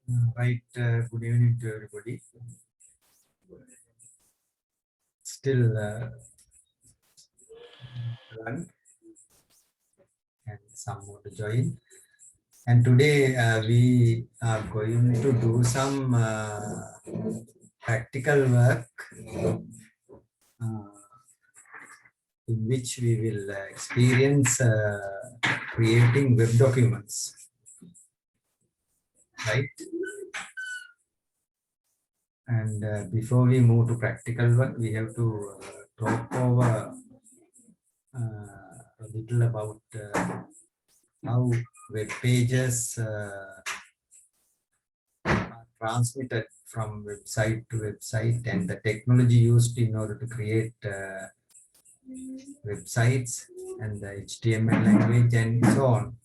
Good evening to everybody. Still one and some more to join. And today we are going to do some practical work uh, in which we will experience creating web documents, right? And before we move to practical work, we have to talk over a little about how web pages are transmitted from website to website and the technology used in order to create websites and the HTML language and so on.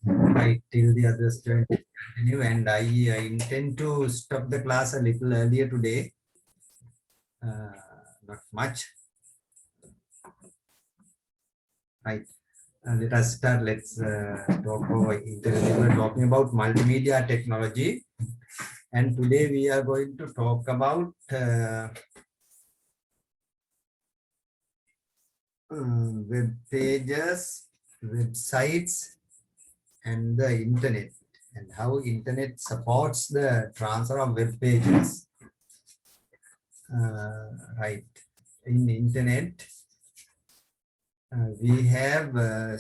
Right, till the others join, continue, and I intend to stop the class a little earlier today. Not much. Right. Let us start. Let's talk over. We're talking about multimedia technology, and today we are going to talk about web pages, websites, and the internet, and how internet supports the transfer of web pages. Right. In internet, we have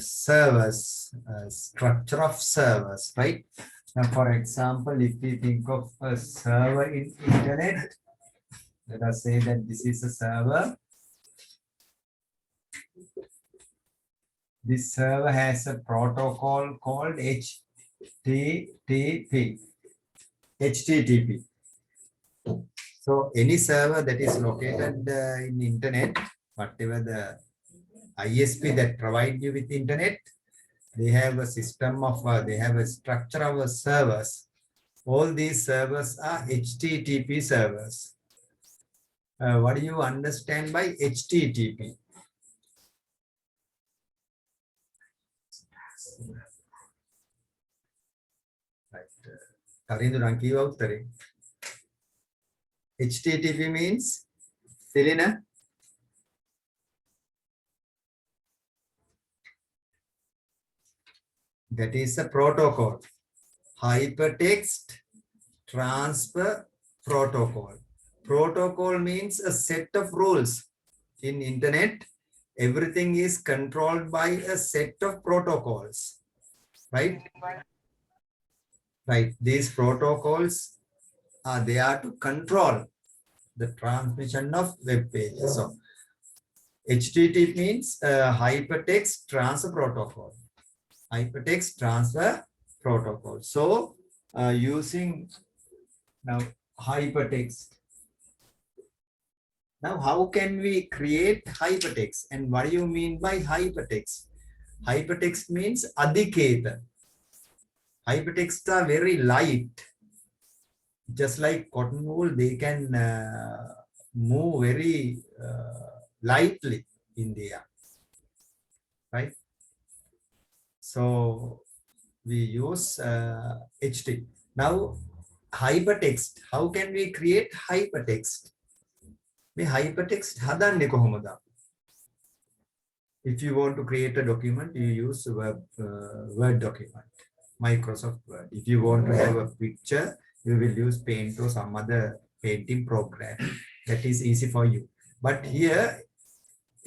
servers, structure of servers, right? Now, for example, if we think of a server in internet, let us say that this is a server. This server has a protocol called HTTP. HTTP. So any server that is located in internet, whatever the ISP that provide you with internet, they have a system of, they have a structure of servers. All these servers are HTTP servers. What do you understand by HTTP? Right. HTTP means, Selena? That is a protocol. Hypertext transfer protocol. Protocol means a set of rules. In internet, everything is controlled by a set of protocols, right? Right. These protocols are there to control the transmission of web pages. So HTTP means hypertext transfer protocol. Hypertext transfer protocol. So using now hypertext. Now, how can we create hypertext? And what do you mean by hypertext? Hypertext means adhiketa. Hypertext are very light. Just like cotton wool, they can move very lightly in the air, right? So we use HT. Now, hypertext. How can we create hypertext? The hypertext hadanne kohomada. If you want to create a document, you use Word document, Microsoft Word. If you want to have a picture, you will use Paint or some other painting program. That is easy for you. But here,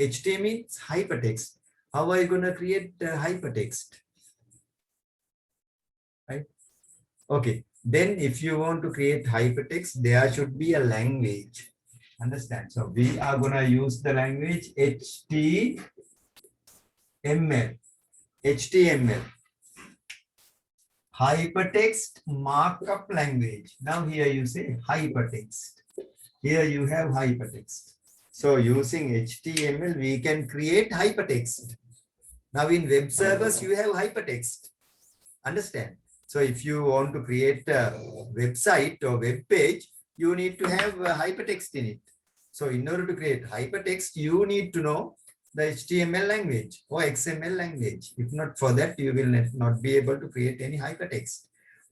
HTML means hypertext. How are you going to create hypertext? Right? Okay. Then if you want to create hypertext, there should be a language. Understand? So we are going to use the language HTML. HTML. Hypertext markup language. Now here you say hypertext. Here you have hypertext. So using HTML, we can create hypertext. Now in web servers, you have hypertext. Understand? So if you want to create a website or web page, you need to have hypertext in it. So in order to create hypertext, you need to know the HTML language or XML language. If not for that, you will not be able to create any hypertext.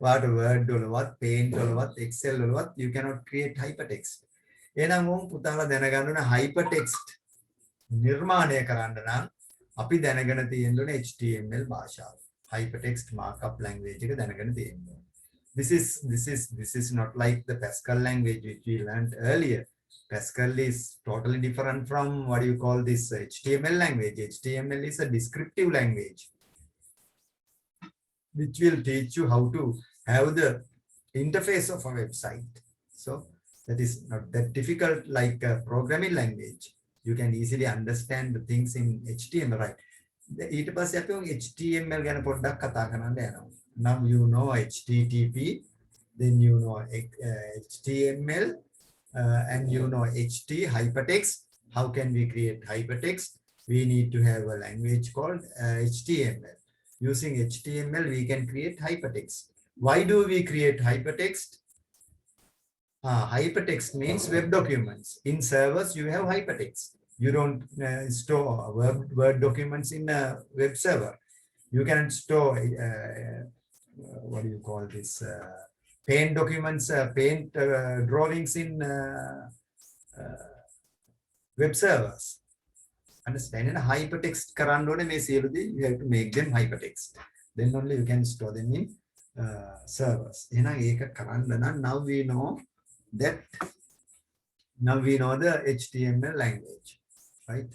what word what paint what excel what you cannot create hypertext එහෙනම් උන් පුතාලා දැනගන්න ඕන hypertext නිර්මාණය කරන්න නම් අපි දැනගෙන තියෙන්න ඕනේ HTML භාෂාව hypertext markup language එක දැනගෙන තියෙන්න ඕනේ this is not like the Pascal language which we learned earlier. Pascal is totally different from what you call this HTML language. HTML is a descriptive language which will teach you how to have the interface of a website. So that is not that difficult like a programming language. You can easily understand the things in HTML, right? ඊට පස්සේ අපි HTML ගැන පොඩ්ඩක් කතා කරන්න යනවා. Now you know HTTP, then you know HTML, and you know HT hypertext. How can we create hypertext? We need to have a language called HTML. Using HTML, we can create hypertext. Why do we create hypertext? Hypertext means web documents. In servers, you have hypertext. You don't store Word documents in a web server. You can store, what do you call this? Paint documents, paint drawings in web servers. Understand? And hypertext karandone me siyaludi, you have to make them hypertext. Then only you can store them in servers. Now we know that. Now we know the HTML language, right?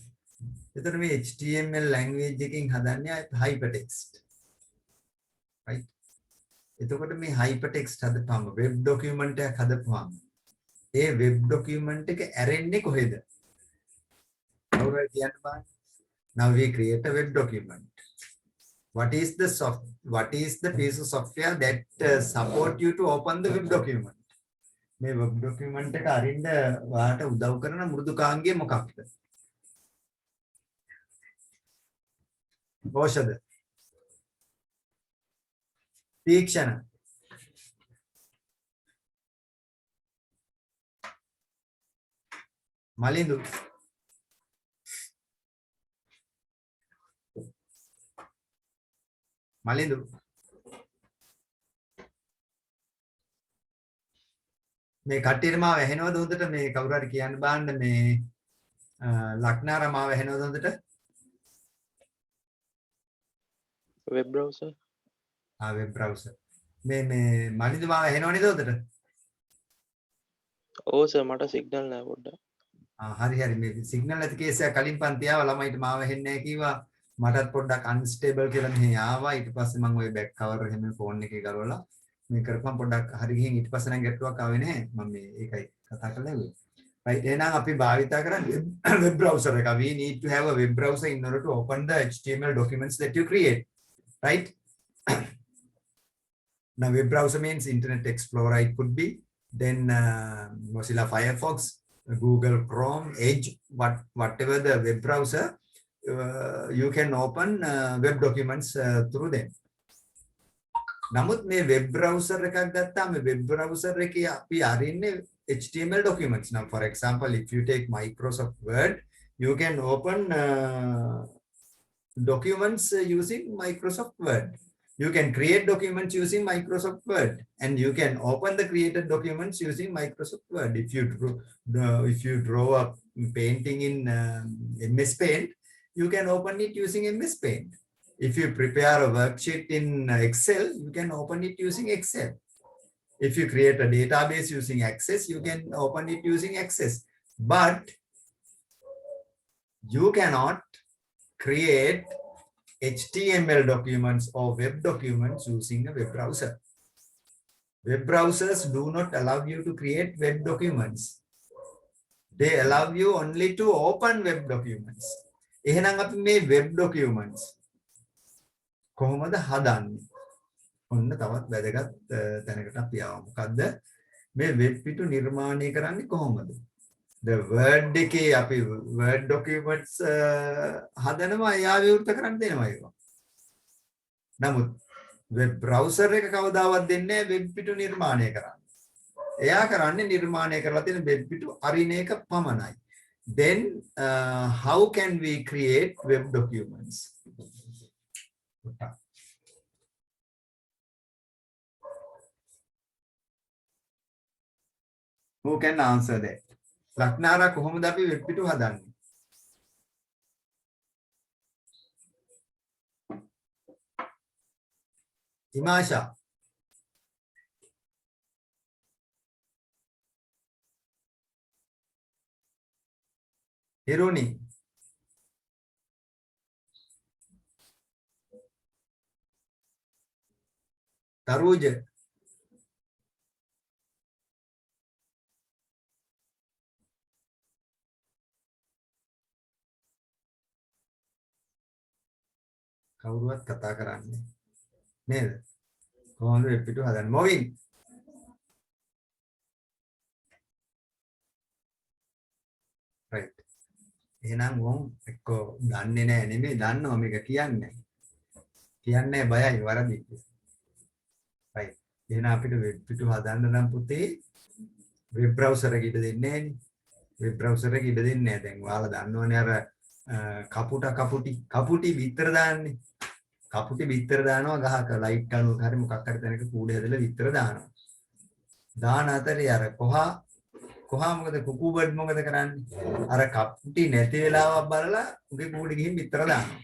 එතකොට මේ HTML language එකකින් හදන්නේ hypertext, right? එතකොට මේ hypertext හදපුවම web document එකක් හදපුවම ඒ web document එක ඇරෙන්නේ කොහෙද? කවුරුහරි කියන්න බෑ. Now we create a web document. What is the piece of software that support you to open the web document? මේ web document එක අරින්න ඔයාලට උදව් කරන මෘදුකාංගය මොකක්ද? ඖෂධ, තීක්ෂණ, මලිඳු, මේ කට්ටියට මාව ඇහෙනවද හොඳට? මේ කවුරු හරි කියන්න බෑන්න මේ ලක්නාර මාව ඇහෙනවද හොඳට? web browser. web browser. මේ මලින්ද මාව ඇහෙනව නේද හොඳට? ඔව් සර් මට සිග්නල් නැහැ පොඩ්ඩක්. හරි මේ සිග්නල් නැති කේස් එක කලින් පන්ති ආවා ළමයිට මාව ඇහෙන්නේ නැහැ කිව්වා. මටත් පොඩ්ඩක් අන්ස්ටේබල් කියලා මෙහි ආවා. ඊට පස්සේ මම ওই බෑක් කවර් එහෙම ෆෝන් එකේ ගලවලා මේ කරපම් පොඩ්ඩක් හරි ගිහින් ඊට පස්සේ නම් ගැටලුවක් ආවේ නැහැ. මම මේ ඒකයි කතා කරලා ඉන්නේ. right එහෙනම් අපි භාවිතා කරන්නේ web browser එක. We need to have a web browser in order to open the HTML documents that you create, right? Now web browser means Internet Explorer it could be, then Mozilla Firefox, Google Chrome, Edge, whatever the web browser, you can open web documents through them. නමුත් මේ web browser එකක් ගත්තාම web browser එකේ අපි අරින්නේ HTML documents. Now for example, if you take Microsoft Word, you can open documents using Microsoft Word. You can create documents using Microsoft Word, and you can open the created documents using Microsoft Word. If you draw a painting in MS Paint, you can open it using MS Paint. If you prepare a worksheet in Excel, you can open it using Excel. If you create a database using Access, you can open it using Access. But you cannot create HTML documents or web documents using a web browser. Web browsers do not allow you to create web documents. They allow you only to open web documents. එහෙනම් අපි මේ web documents කොහොමද හදන්නේ? ඔන්න තවත් වැදගත් තැනකට අපි ආවා. මොකද්ද? මේ වෙබ් පිටු නිර්මාණය කරන්නේ කොහොමද? The word එකේ අපි word documents හදනවා එයා විවෘත කරන්න දෙනවා ඒක. නමුත් web browser එක කවදාවත් දෙන්නේ නැහැ web පිටු නිර්මාණය කරන්න. එයා කරන්නේ නිර්මාණය කරලා තියෙන web පිටු අරින එක පමණයි. Then how can we create web documents? Who can answer that? ලක්නාරා කොහොමද අපි වෙබ් පිටු හදන්නේ? Imasha. Hiruni. Taruja. කවුරුවත් කතා කරන්නේ නේද? කොහොමද වෙබ් පිටු හදන්නේ? මොවින්. right. එහෙනම් වොන් එක්කෝ දන්නේ නැහැ නෙමෙයි දන්නවා මේක කියන්නේ. කියන්නේ බයයි වරදි. right. එහෙනම් අපිට වෙබ් පිටු හදන්න නම් පුතේ වෙබ් බ්‍රවුසර් එක ඉඩ දෙන්නේ නැහැ නේ. වෙබ් බ්‍රවුසර් එක ඉඩ දෙන්නේ නැහැ. දැන් ඔයාලා දන්නවනේ අර කපුටි විතර දාන්නේ. කපුටි විතර දානවා ගහක ලයිට් කණුවක හරි මොකක් හරි තැනක කූඩේ හදලා විතර දානවා. දාන අතරේ අර කොහා මොකද කුකු බර්ඩ් මොකද කරන්නේ? අර කපුටි නැති වෙලාවක් බලලා උගේ කූඩේ ගිහින් විතර දානවා.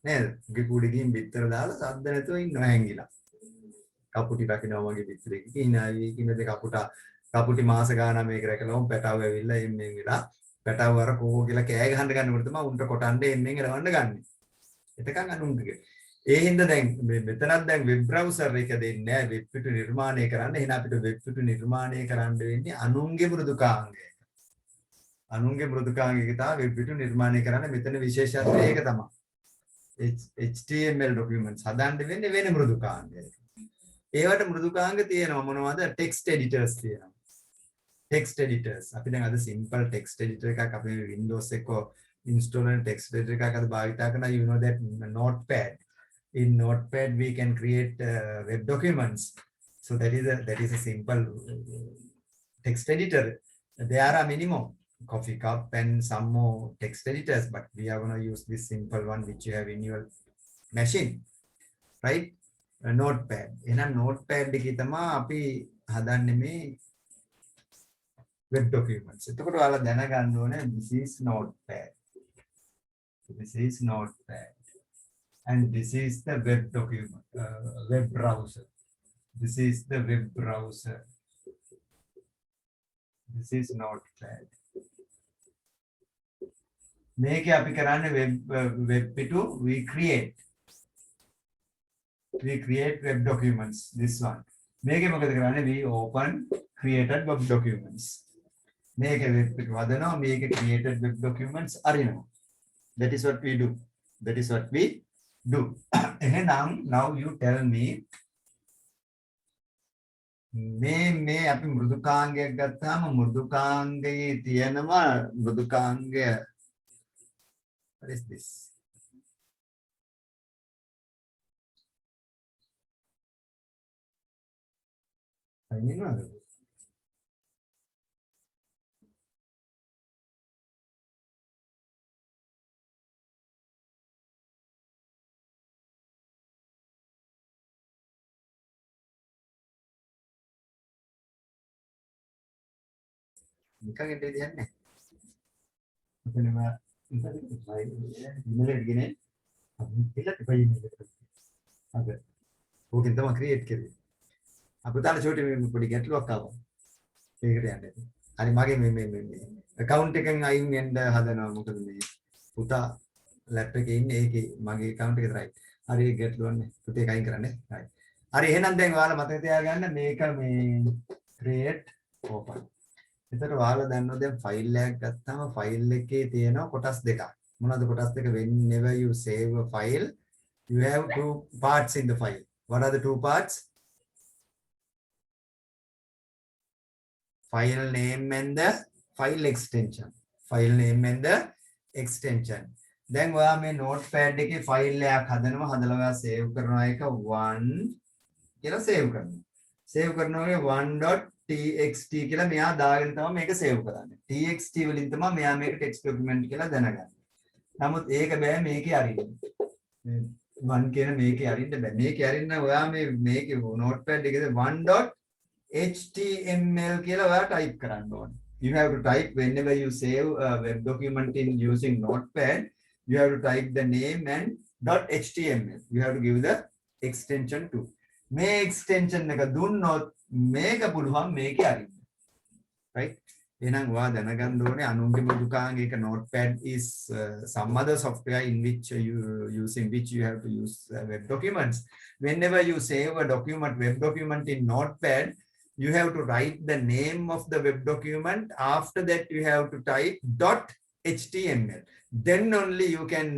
නේද? උගේ කූඩේ ගිහින් විතර දාලා සද්ද නැතුව ඉන්නවා හැංගිලා. කපුටි රකින්නවා වගේ විතරේ කිනාවි කිනද කපුටි මාස ගාන මේක රැකලා පැටව ඇවිල්ලා එන්නේ වෙලා පැටව අර කෝ කියලා කෑ ගහන්න ගන්නකොට තමයි උන්ට කොටන්නේ එන්නේ රවන්න ගන්න. එතකන් අනුන්ගේ. ඒ හින්දා දැන් මෙතනත් දැන් වෙබ් බ්‍රවුසර් එක දෙන්නේ නැහැ වෙබ් පිටු නිර්මාණය කරන්න. එහෙනම් අපිට වෙබ් පිටු නිර්මාණය කරන්න වෙන්නේ අනුන්ගේ මෘදුකාංගය. අනුන්ගේ මෘදුකාංගයක තමයි වෙබ් පිටු නිර්මාණය කරන්න. මෙතන විශේෂත්වය ඒක තමයි. HTML documents හදන්න වෙන්නේ වෙන මෘදුකාංගයක. ඒවට මෘදුකාංග තියෙනවා මොනවද? text editors තියෙනවා. text editors. අපි දැන් අද simple text editor එකක් අපි Windows එක install කරන text editor එකක් අද භාවිතා කරනවා. You know that Notepad. In Notepad we can create web documents. So that is a simple text editor. There are many more. Coffee cup and some more text editors, but we are going to use this simple one which you have in your machine. Right? Notepad. එහෙනම් Notepad එකේ තමයි අපි හදන්නේ මේ web documents. එතකොට ඔයාලා දැනගන්න ඕනේ this is Notepad. This is Notepad. And this is the web document, web browser. This is the web browser. This is Notepad. මේක අපි කරන්නේ web පිටු we create web documents. This one. මේක මොකද කරන්නේ? We open created web documents. මේක web පිටු හදනවා. මේක created web documents අරිනවා. That is what we do. That is what we do. එහෙනම් now you tell me මේ අපි මෘදුකාංගයක් ගත්තාම මෘදුකාංගයේ තියෙනවා මෘදුකාංගය what is this? අයිනවද? නිකන් ඉඳ දෙයක් නැහැ. මෙතනම ඉමේල් එකනේ අපිට දෙපයින් ඉන්න. අද ඕකෙන් තමයි ක්‍රියේට් කරේ. අපිට චෝටි මේ පොඩි ගැටලුවක් ආවා. ඒකට යන්නේ. හරි මගේ මේ account එකෙන් අයින් වෙන්න හදනවා මොකද මේ පුතා ලැප් එකේ ඉන්නේ ඒකේ මගේ account එක විතරයි. හරි ඒක ගැටලුවන්නේ. පුතේ අයින් කරන්නේ. හරි. හරි එහෙනම් දැන් ඔයාලා මතක තියාගන්න මේක මේ create open. එතකොට ඔයාලා දන්නවා දැන් ෆයිල් එකක් ගත්තාම ෆයිල් එකේ තියෙනවා කොටස් දෙකක්. මොනවද කොටස් දෙක? Whenever you save a file, you have two parts in the file. What are the two parts? File name and the file extension. File name and the extension. දැන් ඔයා මේ notepad එකේ ෆයිල් එකක් හදනවා. හදලා ඔයා save කරනවා එක 1 කියලා save කරනවා. save කරනවා 1.txt කියලා මෙයා දාගෙන තමයි මේක save කරන්නේ. txt වලින් තමයි මෙයා මේක text document කියලා දැනගන්නේ. නමුත් ඒක බෑ මේකේ අරින්න. මේ 1 කියන මේකේ අරින්න බෑ. මේකේ අරින්න ඔයා මේකේ notepad එකේ 1.html HTML කියලා ඔයා type කරන්න ඕනේ. You have to type whenever you save a web document in using Notepad, you have to type the name and .html. You have to give the extension to. මේ extension එක දුන්නොත් මේක පුළුවන් මේකේ අරින්න. Right? එහෙනම් ඔයා දැනගන්න ඕනේ අනුන්ගේ දුකාංග එක Notepad is some other software in which you using which you have to use web documents. Whenever you save a document, web document in Notepad, you have to write the name of the web document. After that, you have to type .html. Then only you can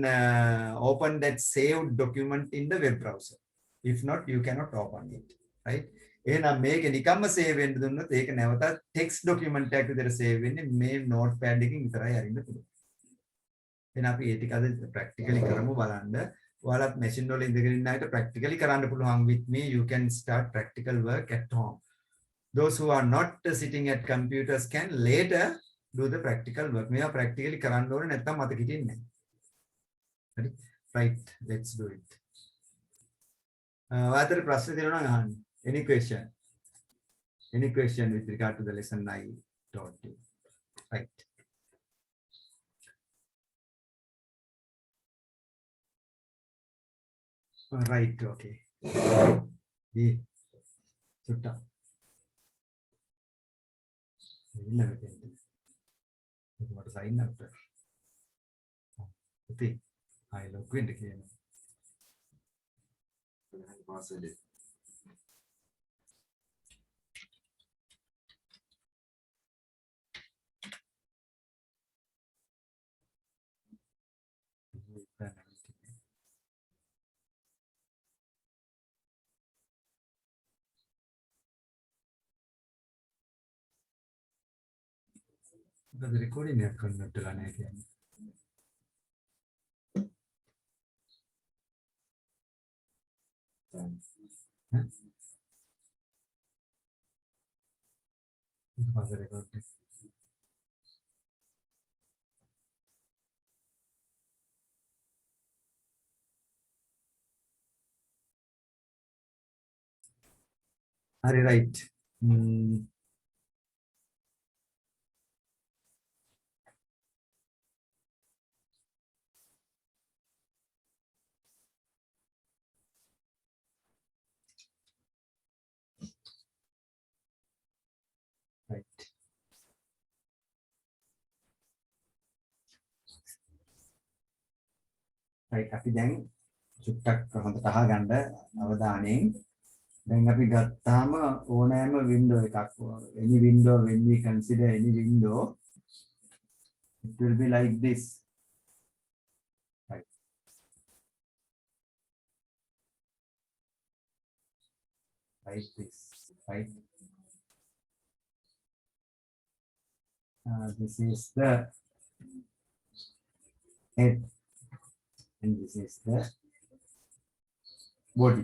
open that saved document in the web browser. If not, you cannot open it. Right? එහෙනම් මේක නිකම්ම save වෙන්න දුන්නොත් ඒක නැවතත් text document එකක් විදිහට save වෙන්නේ මේ notepad එකකින් විතරයි අරින්න පුළුවන්. එහෙනම් අපි ඒ ටික අද practically කරමු බලන්න. ඔයාලත් machine වල ඉඳගෙන ඉන්න අයට practically කරන්න පුළුවන්. With me you can start practical work at home. Those who are not sitting at computers can later do the practical work. මේවා practically කරන්න ඕනේ නැත්නම් මතක හිටින්නේ නැහැ. හරි? Right, let's do it. ඔයාලට ප්‍රශ්න තියෙනවා නම් අහන්න. Any question? Any question with regard to the lesson I taught you? Right. Right, okay. Yeah. Sutta. What is I after? Okay. I look in the game. The recording is conducted on again. Was the recording? Are you right? Right. Right. අපි දැන් චුට්ටක් හොඳට අහගන්න අවධානයෙන් දැන් අපි ගත්තාම ඕනෑම window එකක් any window when we consider any window it will be like this. Right. Like this. Right. This is the head and this is the body.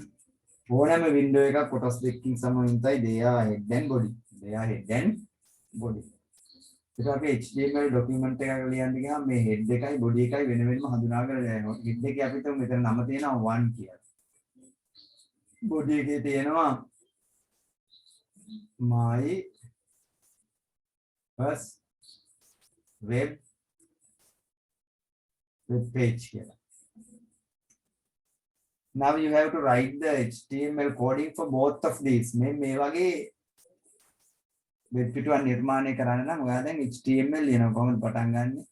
ඕනෑම window එකක් කොටස් දෙකකින් සමන්විතයි. They are head and body. They are head and body. ඒක අපි HTML document එකක ලියන්න ගියාම මේ head එකයි body එකයි වෙන වෙනම හඳුනාගෙන යනවා. head එකේ අපිට මෙතන නම තියෙනවා 1 කියලා. body එකේ තියෙනවා my first web page here. Now you have to write the HTML coding for both of these. මේ වගේ වෙබ් පිටුවක් නිර්මාණය කරන්න නම් ඔයා දැන් HTML ලියනවා කොහොමද පටන් ගන්නෙ?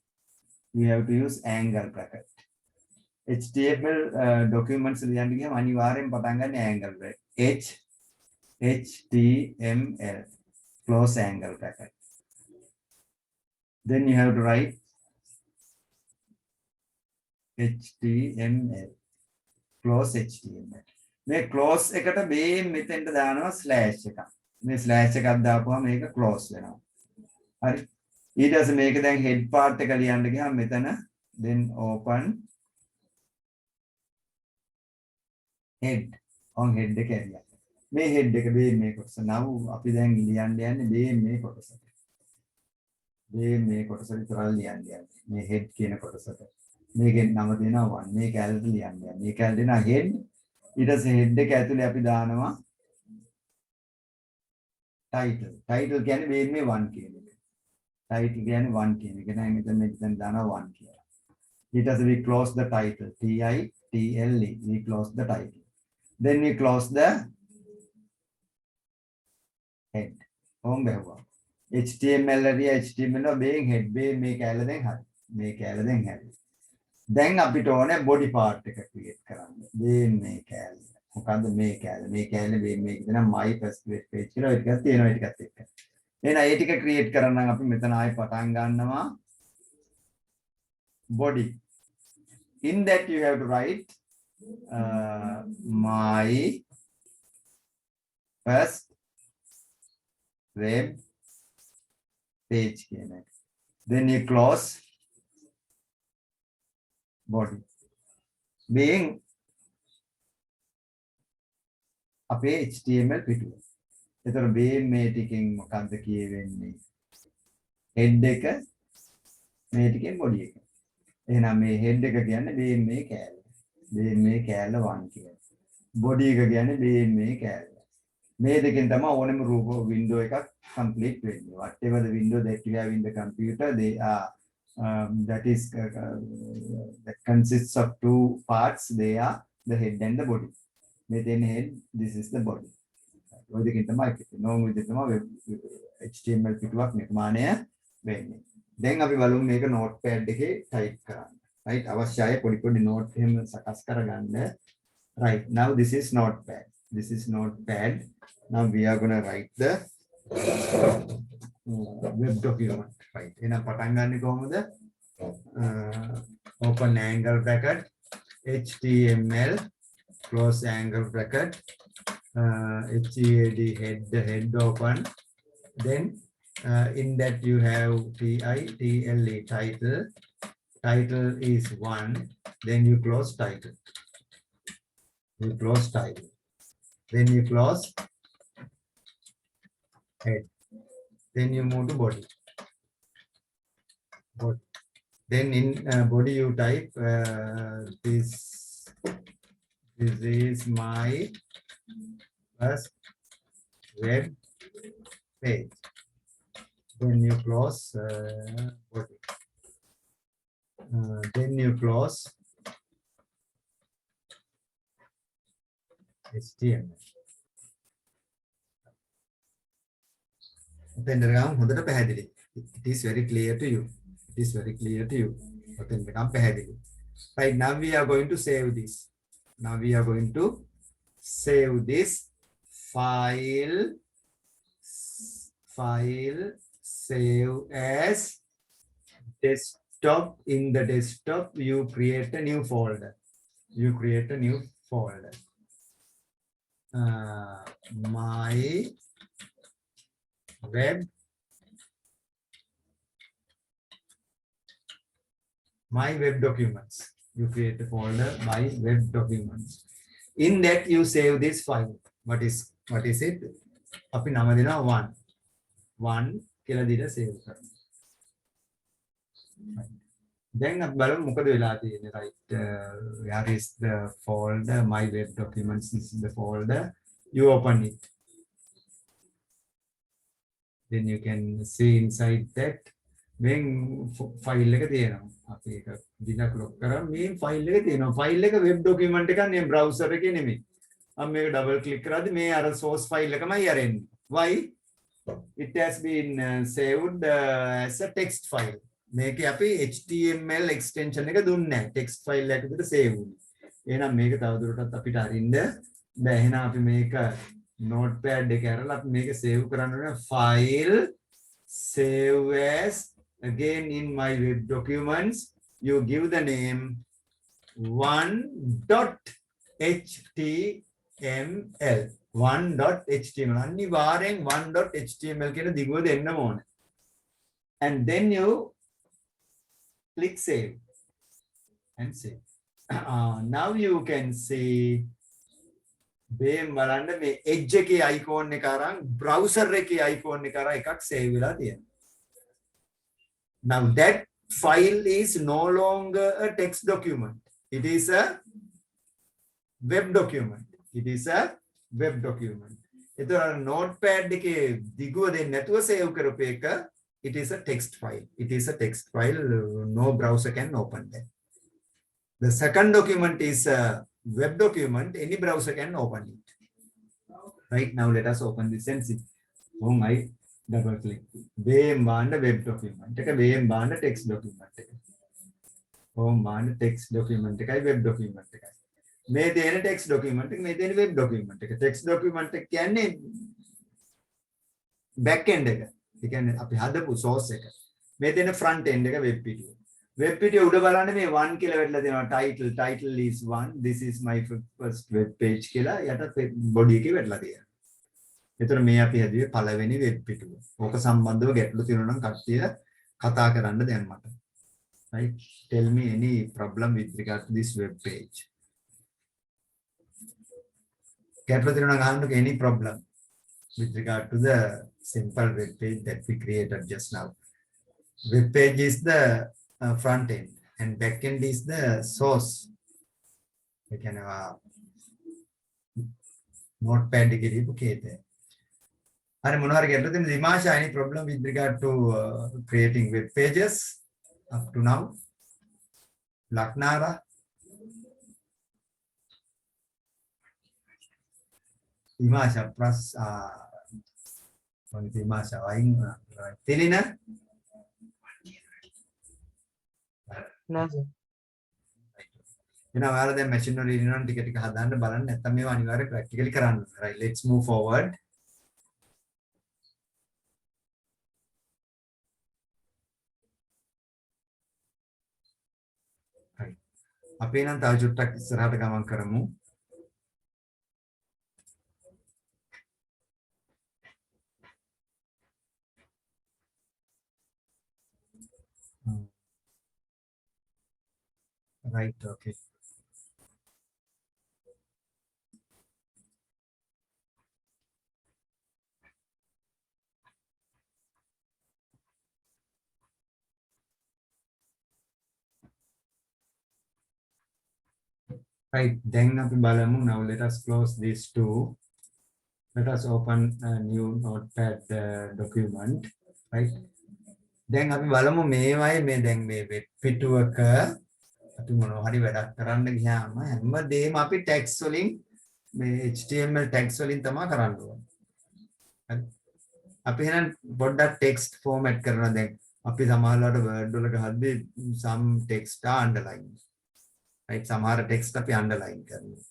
You have to use angle bracket. HTML documents ලියන්න ගියාම අනිවාර්යෙන් පටන් ගන්න angle bracket. HTML close angle bracket. Then you have to write HTML close HTML. මේ close එකට මේ මෙතෙන්ට දානවා slash එකක්. මේ slash එකක් දාපුවම මේක close වෙනවා. හරි. ඊට පස්සේ මේක දැන් head part එක ලියන්න ගියාම මෙතන then open head on head එක ඇරියා. මේ head එක මේ කොටස. now අපි දැන් ලියන්න යන්නේ මේ කොටසට. මේ කොටස විතරයි ලියන්න යන්නේ. මේ head කියන කොටසට. මේකේ නම දෙනවා 1. මේ කැලට ලියන්න යන්නේ. මේ කැල දෙනවා head. ඊට පස්සේ head එක ඇතුලේ අපි දානවා title. Title can be me one key. Title can one key. Can I then dana one key. It has we close the title. Title. We close the title. Then we close the head. Home behavior. HTML HTML being head be make everything hard. Make everything heavy. Then අපිට ඕනේ body part එක create කරන්න. මේ කැලේ. මොකද්ද මේ කැලේ? මේ කැලේ මේ කියන my first page කියලා එකක් තියෙනවා ටිකත් එක්ක. එහෙනම් ඒ ටික create කරන්න නම් අපි මෙතන ආයෙ පටන් ගන්නවා body. In that you have to write my first web page කියන එක. Then you close body being අපේ HTML පිටුව. ඒතර මේ ටිකෙන් මොකක්ද කියවෙන්නේ? head එක මේ ටිකෙන් body එක. එහෙනම් මේ head එක කියන්නේ මේ කෑල්ල. මේ කෑල්ල 1 කියලා. body එක කියන්නේ මේ කෑල්ල. මේ දෙකෙන් තමයි ඕනෙම රූප window එකක් complete වෙන්නේ. Whatever the window that you have in the computer, they are that is that consists of two parts. They are the head and the body. Within head, this is the body. ඔය දෙකෙන් තමයි no විදිහට තමයි HTML පිටුවක් නිර්මාණය වෙන්නේ. දැන් අපි බලමු මේක notepad එකේ type කරන්න. Right? අවශ්‍යයි පොඩි note එහෙම සකස් කරගන්න. Right. Now this is notepad. This is notepad. Now we are going to write the web document. Right. එහෙනම් පටන් ගන්න කොහොමද? Open angle bracket HTML close angle bracket HEAD head open. Then in that you have TITLE title. Title is 1. Then you close title. You close title. Then you close head. Then you move to body. Body. Then in body you type this is my first web page. Then you close body. Then you close HTML. Then it is very clear to you. It is very clear to you. Right now we are going to save this. Now we are going to save this file. Save as desktop. In the desktop you create a new folder. You create a new folder. My web documents. You create a folder my web documents. In that you save this file. What is it? අපි නම දෙනවා 1 කියලා දීලා save කරනවා. Then අපි බලමු මොකද වෙලා තියෙන්නේ. Right, where is the folder my web documents? This is the folder. You open it. Then you can see inside that when file එක තියෙනවා. අපි ඒක දිනක් ලොක් කරා මේ file එක තියෙනවා. file එක web document එකක් නේ browser එකේ නෙමෙයි. අපි මේක double click කරාදී මේ අර source file එකමයි අරෙන්නේ. Why? It has been saved as a text file. මේකේ අපි HTML extension එක දුන්නේ නැහැ. text file එකක විතර save වුණේ. එහෙනම් මේක තවදුරටත් අපිට අරින්න බෑ. එහෙනම් අපි මේක notepad එක අරලා අපි මේක save කරන්න ඕනේ. file save as. Again in my web documents you give the name 1.html. 1.html. අනිවාර්යෙන් 1.html කියන දිගුව දෙන්න ඕනේ. And then you click save and save. Now you can see බලන්න මේ edge එකේ icon එක අරන් browser එකේ icon එක අරන් එකක් save වෙලා තියෙනවා. Now that file is no longer a text document. It is a web document. It is a web document. එතකොට notepad එකේ දිගුව දෙන්නේ නැතුව save කරපු එක it is a text file. It is a text file. No browser can open that. The second document is a web document. Any browser can open it. Right now, let us open this and see. Oh my, double click. VM band web document. VM band text document. Oh man, text document. Web document. මේ දෙන text document එක මේ දෙන web document එක. Text document එක කියන්නේ back end එක. ඒ කියන්නේ අපි හදපු source එක. මේ දෙන front end එක web video. Web video උඩ බලන්න මේ 1 කියලා වැටලා දෙනවා title is 1. This is my first web page කියලා යට body එකේ වැටලා තියෙනවා. එතකොට මේ අපි හදුවේ පළවෙනි web video. ඕක සම්බන්ධව ගැටලු තියෙනවා නම් කට්ටිය කතා කරන්න දැන් මට. Right? Tell me any problem with regard to this web page. Any problem with regard to the simple web page that we created just now. Web page is the front end and back end is the source. We can have a notepad. Dimasha, any problem with regard to creating web pages up to now? Laknara? Dimasha plus Dimasha Tilina? No, sir. rather than machinery ticket hadan balan නැත්නම් මේවා අනිවාර්යයෙන් practically කරන්න. Right, let's move forward. Right. අපි නම් තව චුට්ටක් ඉස්සරහට ගමන් කරමු. Right, okay. Right, then අපි බලමු. Now let us close these two. Let us open a new notepad document. Right. දැන් අපි බලමු මේවයි මේ දැන් මේ web පිටුවක අපි මොනවා හරි වැඩක් කරන්න ගියාම හැමදේම අපි tags වලින් මේ HTML tags වලින් තමයි කරන්න ඕනේ. හරි. අපි එහෙනම් පොඩ්ඩක් text format කරනවා දැන්. අපි සමහරවිට word වල ගහද්දී some text are underlined. Right, සමහර text අපි underline කරනවා.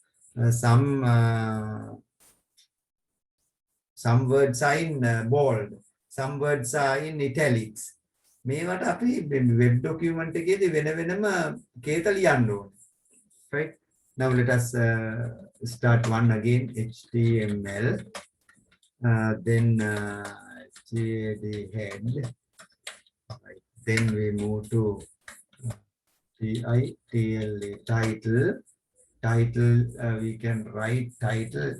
Some words are in bold. Some words are in italics. මේවට අපි web document එකේදී වෙන වෙනම කේත ලියන්න ඕනේ. Right? Now let us start one again. HTML. Then GAD head. Right. Then we move to TITLA title. Title we can write title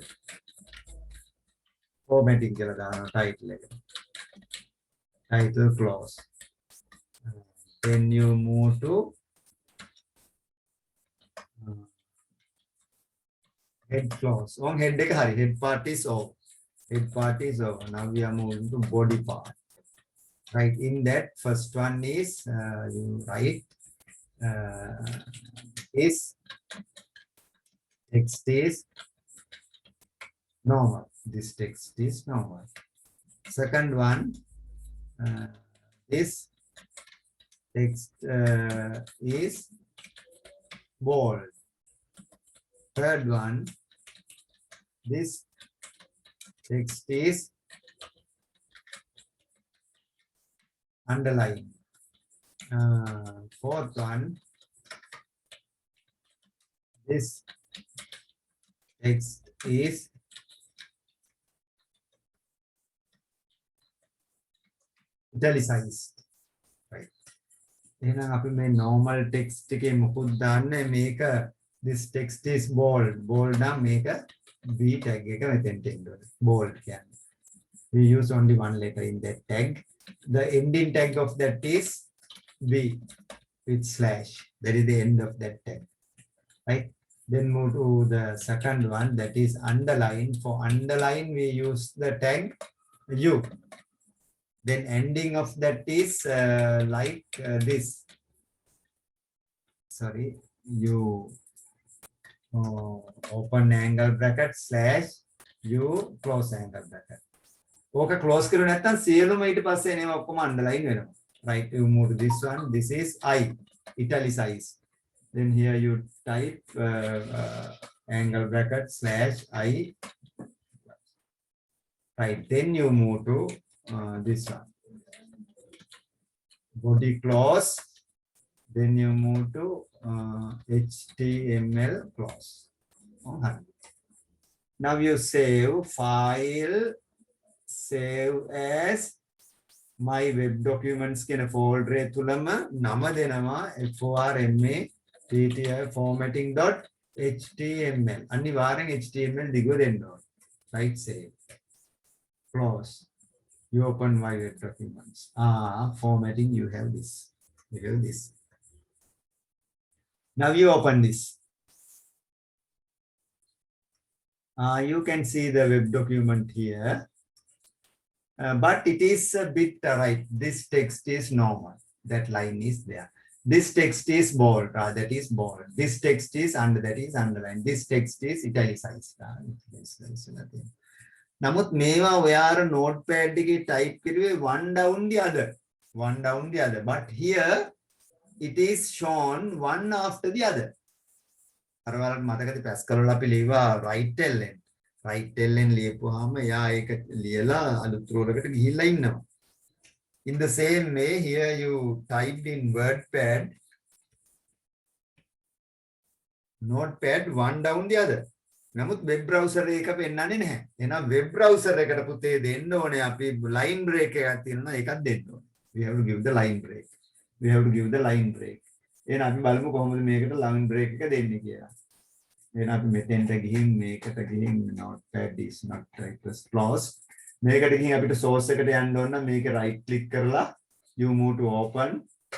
formatting කියලා දානවා title එක. Title clause. Then you move to head clause. On head එක හරි. Head part is off. Head part is over. Now we are moving to body part. Right. In that first one is you write is text is normal. This text is normal. Second one, this text is bold. Third one, this text is underlined. Fourth one, this text is italicized. Right. එහෙනම් අපි මේ normal text එකේ මොකුත් දාන්නේ මේක this text is bold. Bold නම් මේක B tag එක මෙතෙන්ට එන්න ඕනේ. Bold කියන්නේ. We use only one letter in that tag. The ending tag of that is B with slash. That is the end of that tag. Right. Then move to the second one, that is underline. For underline, we use the tag U. Then ending of that is like this. Sorry, U open angle bracket slash U close angle bracket. Okay, close කරු නැත්නම් සියලුම ඊට පස්සේ එනවා ඔක්කොම underline වෙනවා. Right, you move to this one. This is I, italicized. Then here you type angle bracket slash I. Right, then you move to this one. Body close. Then you move to HTML close. Now you save file, save as my web documents කියන folder එක තුලම නම දෙනවා forma tti formatting.html අනිවාර්යෙන් html දිගව දෙන්න ඕනේ. Right, save. Close. You open my web documents. Formatting, you have this. You have this. Now you open this. You can see the web document here. But it is a bit right. This text is normal. That line is there. This text is bold. That is bold. This text is under. That is underlined. This text is italicized. Nothing. නමුත් මේවා ඔයාර notepad එකේ type කරුවේ one down the other. One down the other. But here it is shown one after the other. අර වලට මතකද Pascal වල අපි ලියවා right ln. Right ln ලියපුවාම එයා ඒක ලියලා අලුත් row එකට ගිහිල්ලා ඉන්නවා. In the same way, here you typed in WordPad, Notepad one down the other. නමුත් web browser එක පෙන්නන්නේ නැහැ. එහෙනම් web browser එකට පුතේ දෙන්න ඕනේ අපි line break එකක් තියෙනවා ඒකත් දෙන්න ඕනේ. We have to give the line break. We have to give the line break. එහෙනම් අපි බලමු කොහොමද මේකට line break එක දෙන්නේ කියලා. එහෙනම් අපි මෙතෙන්ට ගිහින් මේකට ගිහින් Notepad is not right close. මේකට ගිහින් අපිට source එකට යන්න ඕන නම් මේක right click කරලා you move to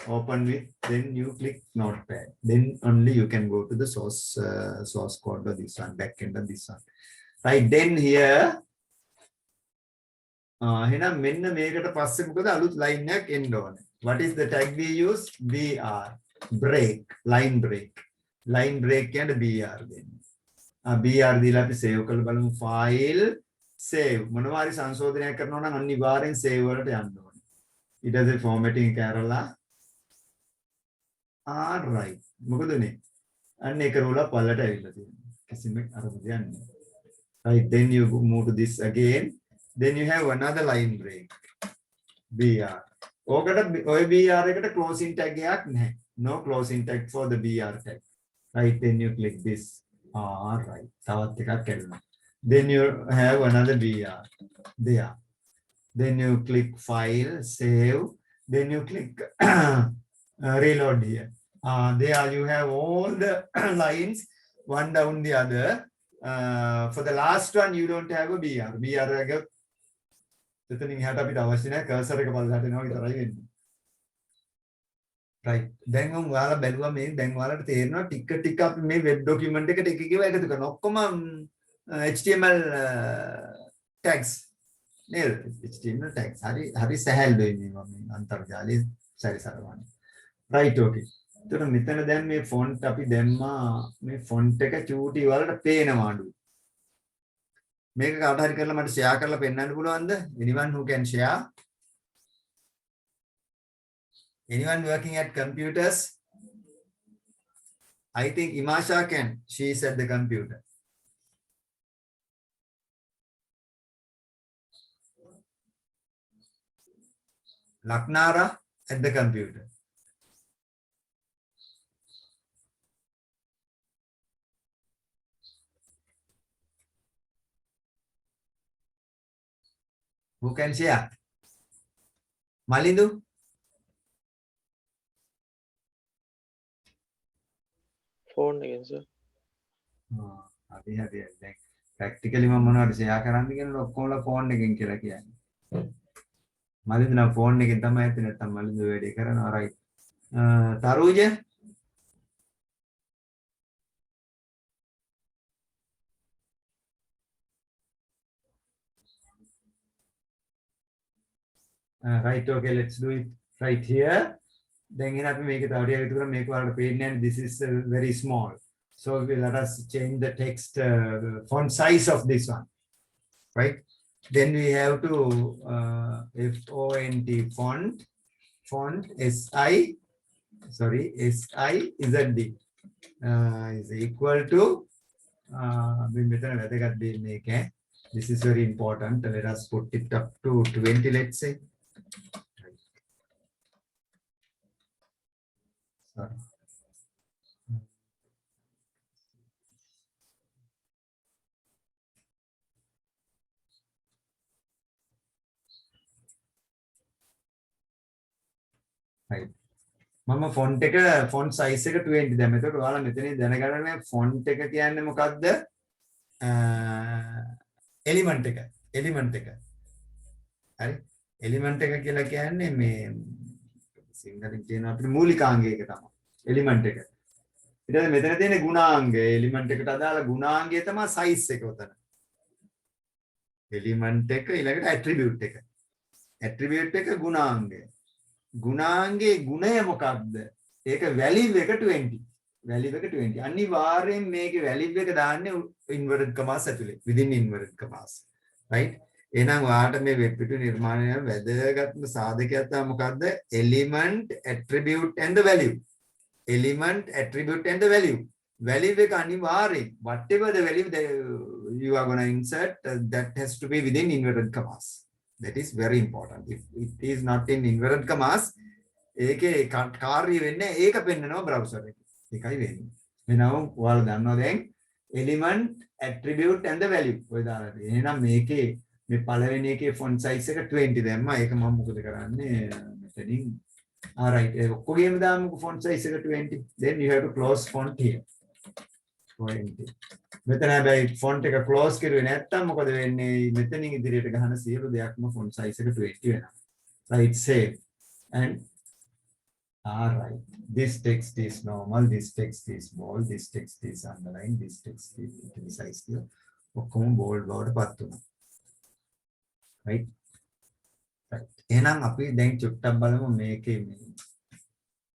open with, then you click Notepad, then only you can go to the source code of this one, back end of this one. Right, then here එහෙනම් මෙන්න මේකට පස්සේ මොකද අලුත් line එකක් එන්න ඕනේ. What is the tag we use? BR, break, line break and BR දෙන්න. BR දීලා අපි save කරලා බලමු. File, save. මොනවා හරි සංශෝධනයක් කරනවා නම් අනිවාර්යෙන් save වලට යන්න ඕනේ. ඊට පස්සේ formatting කරලා right. මොකද උනේ? අන්න ඒක රෝල පල්ලට ඇවිල්ලා තියෙනවා. කිසිම අරමුදයක් නැහැ. Right, then you move to this again. Then you have another line break. BR. ඕකට ඔය BR එකට closing tag එකක් නැහැ. No closing tag for the BR tag. Right, then you click this. Right. තවත් එකක් කැඩුණා. Then you have another BR there. Then you click file, save. Then you click reload here. There you have all the lines, one down the other. For the last one, you don't have a BR. BR එක එතනින් එහාට අපිට අවශ්‍ය නැහැ. cursor එක පල්ලෙහාට එනවා විතරයි වෙන්නේ. right. දැන් ඔයාලා බැලුවා මේ දැන් ඔයාලට තේරෙනවා ටික අපි මේ web document එකට එක එකව එකතු කරනවා. ඔක්කොම HTML tags නේද? HTML tags. හරි සැහැල්ලුයි මේවා මේ අන්තර්ජාලයේ සැරිසරවන්නේ. right, okay. එතකොට මෙතන දැන් මේ font අපි දැම්මා. මේ font එක චූටි වලට පේනවා අඩුයි. මේක කාට හරි කරලා මට share කරලා පෙන්නන්න පුළුවන්ද? Anyone who can share? Anyone working at computers? I think Imasha can. She is at the computer. Laknara at the computer. Who can share? Malindu? phone again, sir. හරි. දැන් practically මම මොනවද share කරන්න කියන ඔක්කොමලා phone එකෙන් කියලා කියන්නේ. මලින්ද නම් phone එකෙන් තමයි ඇත්තේ නැත්තම් මලින්ද වැඩේ කරනවා. right. තරුජ Right, okay, let's do it right here. Then in අපි මේක තව ටිකක් විතර මේක වලට පේන්නේ නැහැ. This is very small. So let us change the text font size of this one, right? Then we have to font si, sorry, sizd is equal to this is very important. Let us put it up to 20, let's say. Sorry. Right. මම font එක font size එක 20 දැන් මෙතකොට ඔයාලා මෙතනින් දැනගන්න මේ font එක කියන්නේ මොකක්ද? element එක. හරි? element එක කියලා කියන්නේ මේ සිංහලෙන් කියන අපිට මූලිකාංගය එක තමයි. element එක. ඊට පස්සේ මෙතන තියෙන ගුණාංගය element එකට අදාළ ගුණාංගය තමයි size එක උතන. element එක ඊළඟට attribute එක. attribute එක ගුණාංගය. ගුණාංගයේ ගුණය මොකක්ද? ඒක value එක 20. value එක 20. අනිවාර්යෙන් මේකේ value එක දාන්නේ inverted commas ඇතුලේ. within inverted commas. right? එහෙනම් ඔයාලට මේ වෙබ් පිටු නිර්මාණය වැදගත්ම සාධකයක් තමයි මොකක්ද? element, attribute and the value. element, attribute and the value. value එක අනිවාර්යෙන් whatever the value that you are going to insert that has to be within inverted commas. That is very important. If it is not in inverted commas, ඒකේ කාර්ය වෙන්නේ ඒක පෙන්නනවා browser එකේ. ඒකයි වෙන්නේ. එහෙනම් ඔයාලා දන්නවා දැන් element, attribute and the value. ඔය දාලා තියෙනවා. එහෙනම් මේකේ මේ පළවෙනි එකේ font size එක 20 දැම්මා. ඒක මම මොකද කරන්නේ? මෙතනින් alright. ඔක්කොගේම දාමුකෝ font size එක 20. Then you have to close font here. 20. මෙතන හැබැයි font එක close කරුවේ නැත්තම් මොකද වෙන්නේ? මෙතනින් ඉදිරියට ගහන සියලු දෙයක්ම font size එක 20 වෙනවා. Right, save. And alright. This text is normal, this text is bold, this text is underlined, this text is italicized here. ඔක්කොම bold බවට පත් වෙනවා. Right? Right. එහෙනම් අපි දැන් චුට්ටක් බලමු මේකේ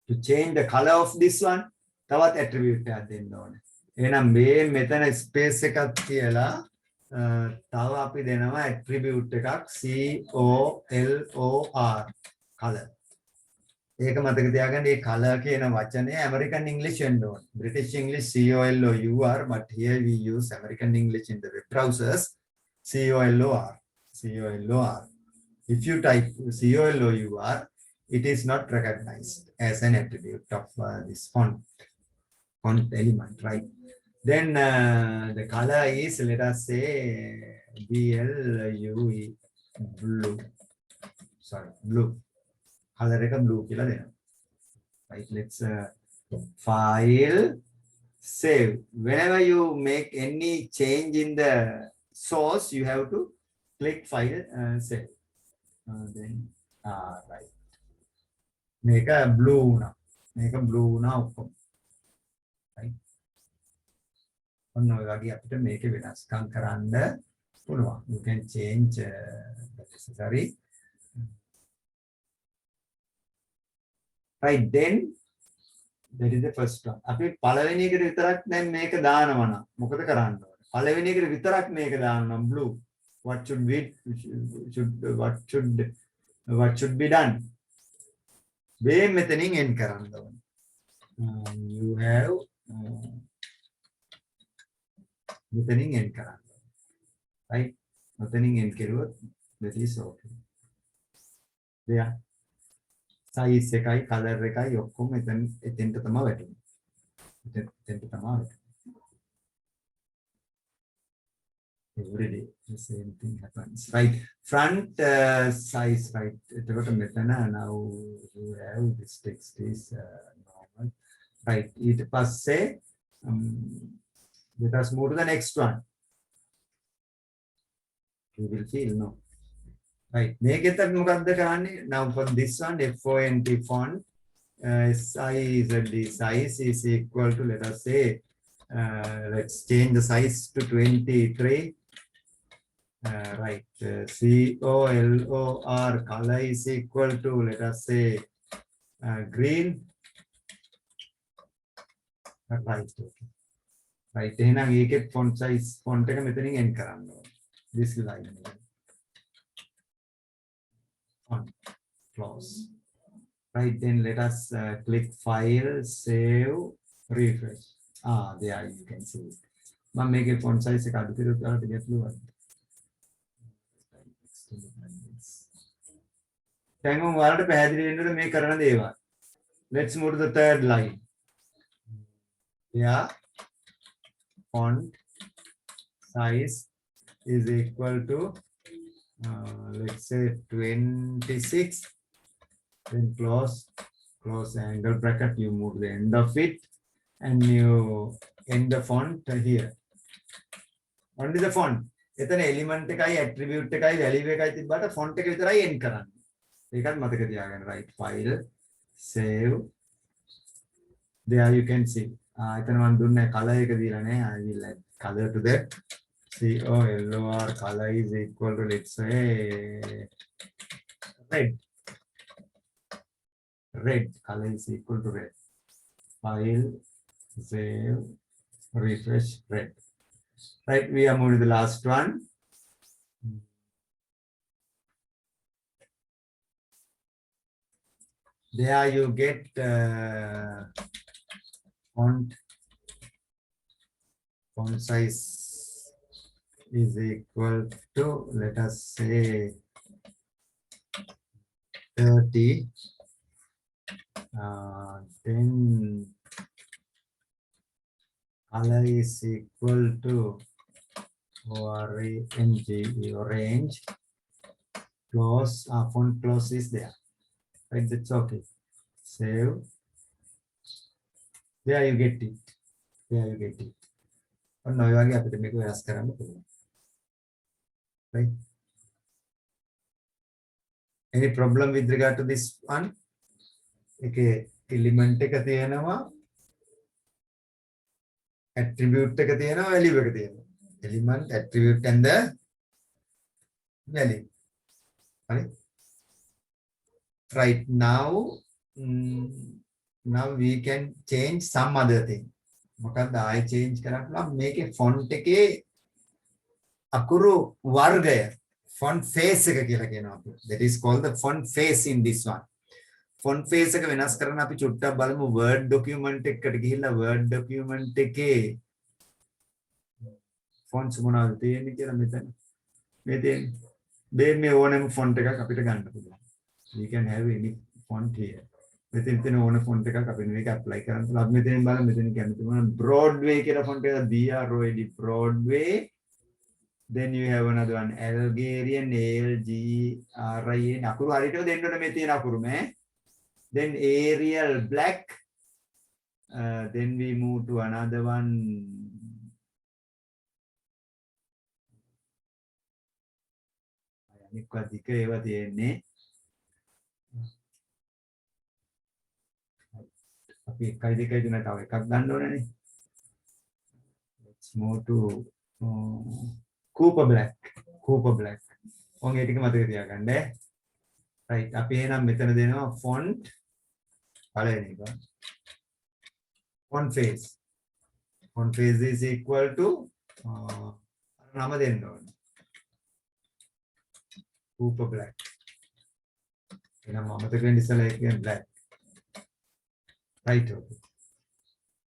to change the color of this one තවත් attribute එකක් දෙන්න ඕනේ. එහෙනම් මේ මෙතන space එකක් තියලා තව අපි දෙනවා attribute එකක් COLOR color. ඒක මතක තියාගන්න මේ color කියන වචනේ American English වෙන්න ඕනේ. British English COLOUR, but here we use American English in the web browsers COLOR. If you type COLOUR, it is not recognized as an attribute of this font element, right? Then the color is, let us say, BLUE, blue. Sorry, blue. Color එක blue කියලා දෙනවා. Right, let's file, save. Whenever you make any change in the source, you have to click file, save. Then, right. Make a blue now. Right. ඔන්න ඔය වගේ අපිට මේකේ වෙනස්කම් කරන්න පුළුවන්. You can change the necessary. Right, then that is the first one. අපි පළවෙනි එකට විතරක් දැන් මේක දානවා නම් මොකද කරන්න ඕනේ? පළවෙනි එකට විතරක් මේක දානවා නම් blue. What should be done? මේ මෙතනින් end කරන්න ඕනේ. You have මෙතනින් end කරන්න. Right? මෙතනින් end කරුවොත් that is okay. there. Size එකයි color එකයි ඔක්කොම එතෙන්ට තමයි වැටෙන්නේ. එතෙන්ට තමයි වැටෙන්නේ. Every day the same thing happens. Right? Front size, right? එතකොට මෙතන now you have this text is normal. Right? ඊට පස්සේ let us move to the next one. You will feel no. Right. මේකෙත් අපි මොකක්ද කරන්නේ? Now for this one, font font size is equal to, let us say, let's change the size to 23. right, COLOR, color is equal to, let us say, green. Right, okay. Right, එහෙනම් ඒකෙත් font size font එක මෙතනින් end කරන්න ඕනේ. This line. Font close. Right, then let us click file, save, refresh. There you can see it. මම මේකේ font size එක අඩු කරලා ඔයාලට ගැටලුවක්. දැන් ඔයාලට පැහැදිලි වෙන්න මේ කරන දේවල්. Let's move to the third line. Yeah. Font size is equal to let's say 26, then close angle bracket, you move the end of it and you end the font here. Only the font. එතන element එකයි attribute එකයි value එකයි තිබ්බට font එක විතරයි end කරන්නේ. ඒකත් මතක තියාගන්න. Right, file, save. There you can see. එතන මම දුන්නේ color එක දීලා නැහැ. I will add color to that. COLOR color is equal to, let's say, red. Red color is equal to red. File, save, refresh, red. Right, we are moving to the last one. There you get font size is equal to, let us say, 30. Then color is equal to orange. Close, font close is there. Right, that's okay. Save. There you get it. There you get it. And now you are going to make a right? Any problem with regard to this one? Okay, element එක තියෙනවා, attribute එක තියෙනවා, value එක තියෙනවා. Element, attribute and the value. Right? Right now, now we can change some other thing. මොකක්ද ආයෙ change කරන්න පුළුවන් මේකේ font එකේ අකුරු වර්ගය, font face එක කියලා කියනවා අපි. That is called the font face in this one. Font face එක වෙනස් කරන්න අපි චුට්ටක් බලමු Word document එකකට ගිහිල්ලා Word document එකේ fonts මොනවද තියෙන්නේ කියලා මෙතන. මේ තියෙන්නේ. මේ ඕනම font එකක් අපිට ගන්න පුළුවන්. We can have any font here. මෙතන ඕන font එකක් අපිට මේක apply කරන්න පුළුවන්. අපි මෙතනින් බලමු මෙතන කැමති මොනවද Broadway කියලා font එක BROAD Broadway. Then you have another one Algerian ALGRIN. අකුරු හරියටම දෙන්න ඕනේ මේ තියෙන අකුරු මේ. Then Arial black. Then we move to another one. අනික අධික ඒවා තියෙන්නේ. අපි එකයි දෙකයි තුනයි තව එකක් ගන්න ඕනනේ. Let's move to Cooper black. Cooper black. ඔන්න ඒ ටික මතක තියාගන්න. Right, අපි එහෙනම් මෙතන දෙනවා font පළවෙනි එක. Font face. Font face is equal to නම දෙන්න ඕනේ. Cooper black. එහෙනම් මතක වෙන්න ඉස්සෙල්ලා ඒක black. Right, okay.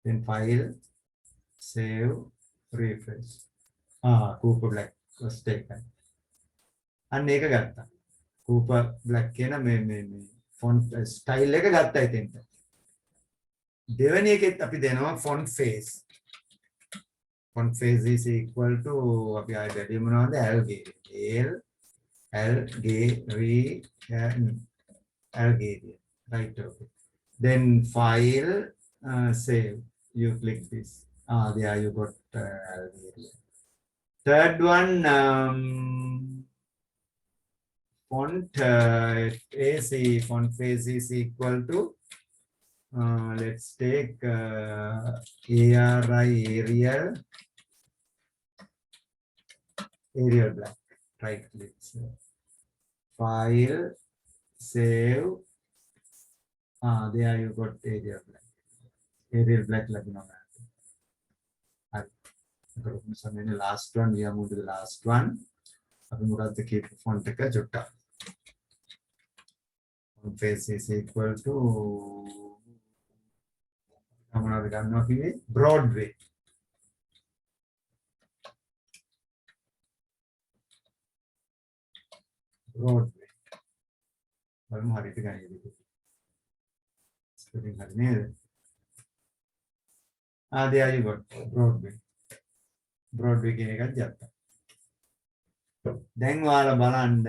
Then file, save, refresh. Cooper black was taken. And ඒක ගත්තා. Cooper black කියන මේ font style එක ගත්තා ඉතින්. දෙවෙනි එකෙත් අපි දෙනවා font face. Font face is equal to අපි ආයෙ දැඩි මොනවද Algerian. Algerian. Right, okay. Then file, save. You click this. There you got Algerian. Third one, font AC, font face is equal to, let's take Arial black. right click. File, save. There you got Arial Black. Arial Black lagina. So the last one, we are moving to the last one. Abhi murad the keep font ka jutta. Font face is equal to Broadway. Broadway. බලමු හරියට ගන්නේ. Spelling හරි නේද? there you go. Broadway. Broadway කියන එකත් ගත්තා. දැන් ඔයාලා බලන්න.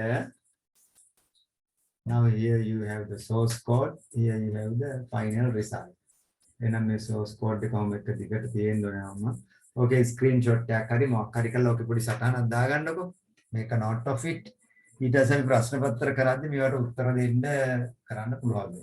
Now here you have the source code. Here you have the final result. එහෙනම් මේ source code එක කොහොම එක දිගට තියෙන්න ඕනේ නම. Okay screenshot එකක් හරි මොකක් හරි කරලා ඔකේ පොඩි සටහනක් දාගන්නකො. මේක note of it. ඊට පස්සේ ප්‍රශ්න පත්‍ර කරද්දී මේවට උත්තර දෙන්න කරන්න පුළුවන්.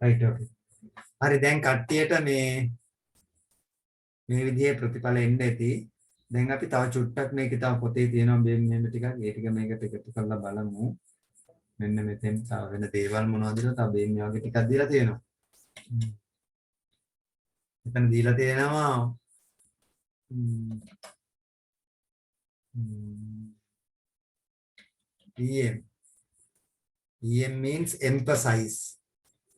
Right, okay. හරි දැන් කට්ටියට මේ විදිහේ ප්‍රතිඵල එන්න ඇති. දැන් අපි තව චුට්ටක් මේකේ තව පොතේ තියෙනවා මෙන්න ටිකක්. ඒ ටික මේකට එකතු කරලා බලමු. මෙන්න මෙතෙන් තව වෙන දේවල් මොනවද කියලා තව මේ වගේ ටිකක් දීලා තියෙනවා. මෙතන දීලා තියෙනවා EM. EM means emphasize.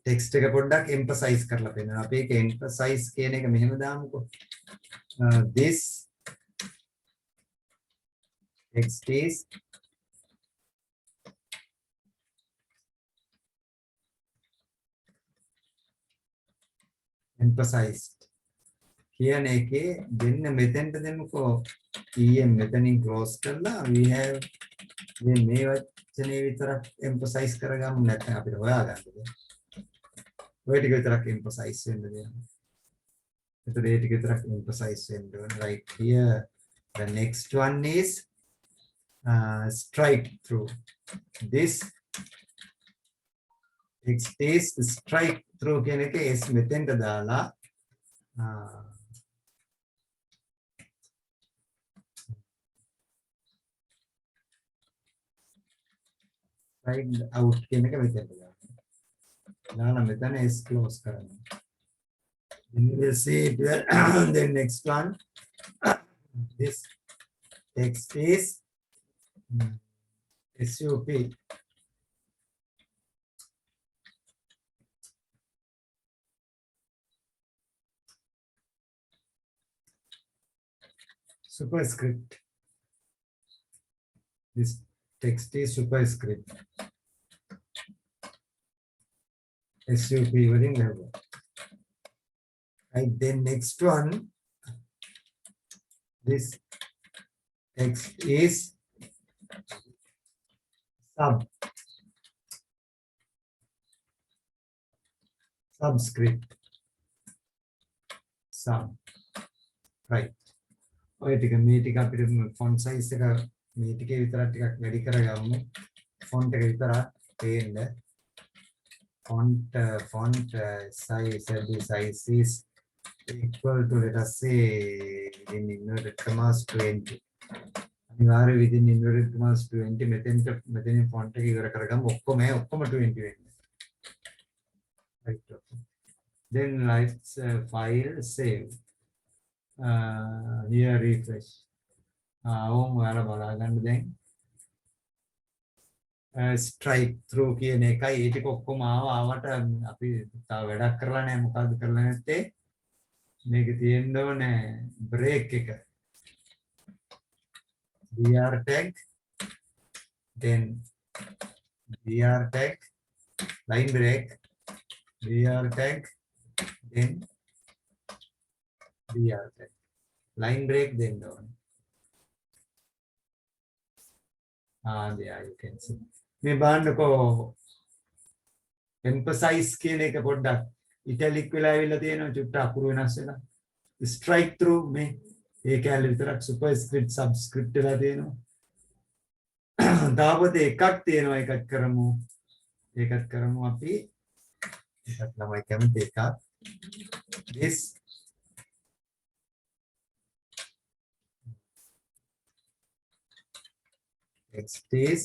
Text එක පොඩ්ඩක් emphasize කරලා පෙන්නනවා. අපි ඒක emphasize කියන එක මෙහෙම දාමුකෝ. This text is emphasized. කියන එකේ දෙන්න මෙතෙන්ට දෙමුකෝ. EM මෙතනින් close කරලා we have මේ වචනේ විතරක් emphasize කරගමු නැත්නම් අපිට හොයාගන්න බැහැ. ඔය ටික විතරක් emphasize වෙන්න දෙන්න. ඒතර ඒ ටික විතරක් emphasize වෙන්න ඕනේ right here The next one is strike through. This text is strike through කියන එක S මෙතෙන්ට දාලා strike out කියන එක මෙතෙන්ට දාන්න. දාලා මෙතන S close කරන්න. Then you will see it here. Then next one, this text is SUP. Superscript. This text is superscript. SUP within level. Right, then next one, this text is subscript. Sub. Right. ඔය ටික මේ ටික අපිට font size එක මේ ටිකේ විතරක් ටිකක් වැඩි කරගමු. font එක විතරක් පේන්න. Font size is equal to, let us say, within inverted commas 20. අනිවාර්ය within inverted commas 20 මෙතනින් font එක ඉවර කරගමු. ඔක්කොම 20 වෙන්න. Right. Okay. Then let's file save. Here refresh. ඕම් ඔයාලා බලා ගන්න දැන්. Strike through කියන එකයි ඒ ටික ඔක්කොම ආවට අපි තව වැඩක් කරලා නැහැ. මොකද්ද කරලා නැත්තේ? මේක තියෙන්න ඕනේ break එක. br tag, then br tag, line break, br tag, then br tag, line break, then down. There you can see. මේ බලන්නකෝ emphasize කියන එක පොඩ්ඩක් italic වෙලා ඇවිල්ලා තියෙනවා චුට්ට අකුරු වෙනස් වෙලා. strike through මේ ඒ කැලේ විතරක් superscript subscript වෙලා තියෙනවා. දාපොතේ එකක් තියෙනවා ඒකත් කරමු. අපි ඒකත් ළමයි කැමති එකක්. this text is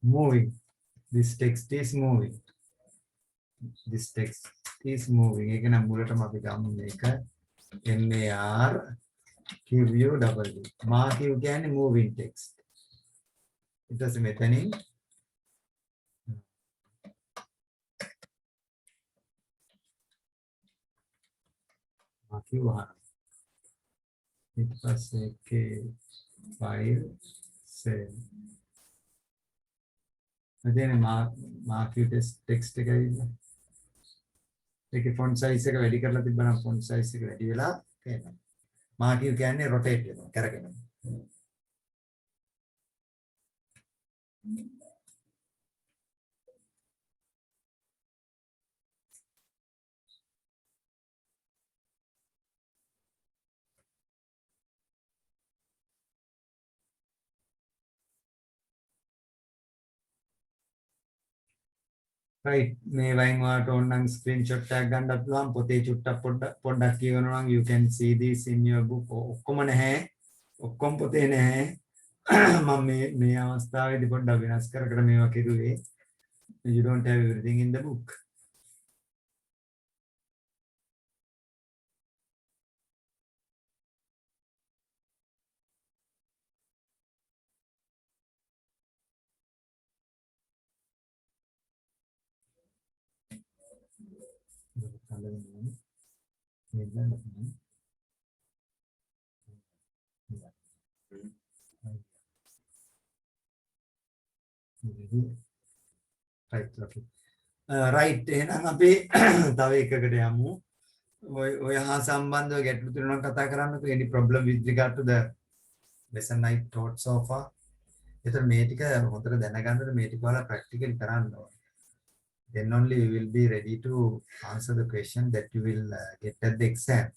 moving. This text is moving. This text is moving. ඒක නම් මුලටම අපි ගමු මේක MAR QUW. MAR කියන්නේ moving text. ඊට පස්සේ මෙතනින් MAR ඊට පස්සේ file save. Then mark text එක ඇවිල්ලා ඒකේ font size එක වැඩි කරලා තිබ්බනම් font size එක වැඩි වෙලා තියෙනවා. mark කියන්නේ rotate වෙනවා, කරගෙනවා. Right, මේ වයින් වාට ඕනනම් screenshot එකක් ගන්නත් පුළුවන්. පොතේ චුට්ටක් පොඩ්ඩක් කියවනවා නම් you can see this in your book. ඔක්කොම නැහැ. ඔක්කොම පොතේ නැහැ. මම මේ අවස්ථාවේදී පොඩ්ඩක් වෙනස් කර මේවා කිරුවේ. You don't have everything in the book. Right, okay. Right, එහෙනම් අපි තව එකකට යමු. ඔය හා සම්බන්ධව ගැටලු තුනක් කතා කරන්නකෝ. Any problem with regard to the lesson I taught so far? ඒතර මේ ටික හොඳට දැනගන්නද මේ ටික වල ප්‍රැක්ටිකලි කරන්න ඕනේ. Then only you will be ready to answer the question that you will get at the exam.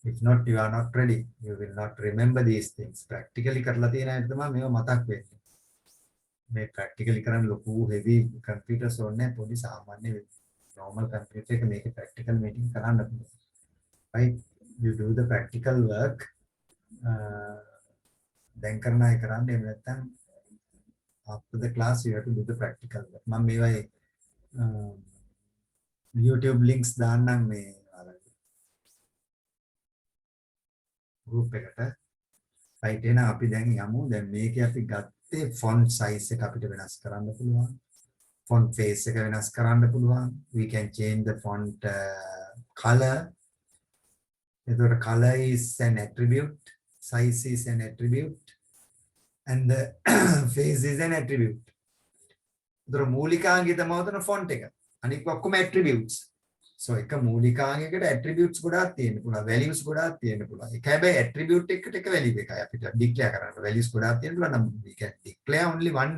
If not, you are not ready. You will not remember these things. Practically කරලා තියෙන අයට තමයි මේව මතක් වෙන්නේ. මේ practically කරන්න ලොකු heavy computers ඕනේ නැහැ. පොඩි සාමාන්‍ය normal computer එක මේකේ practical meeting කරන්න පුළුවන්. Right? You do the practical work. දැන් කරන අය කරන්න එහෙම නැත්නම් after the class you have to do the practical work. මම මේවයි YouTube links දාන්නම් මේ group එකට. right එහෙනම් අපි දැන් යමු. දැන් මේකේ අපි ගත්තේ font size එක අපිට වෙනස් කරන්න පුළුවන්. font face එක වෙනස් කරන්න පුළුවන්. We can change the font color. එතකොට color is an attribute, size is an attribute, and the face is an attribute. එතකොට මූලිකාංගය තමයි උතන font එක. අනික ඔක්කොම attributes. So එක මූලිකාංගයකට attributes ගොඩාක් තියෙන්න පුළුවන්, values ගොඩාක් තියෙන්න පුළුවන්. ඒක හැබැයි attribute එකට එක value එකයි අපිට declare කරන්න. values ගොඩාක් තියෙන්න පුළුවන් නම් we can declare only one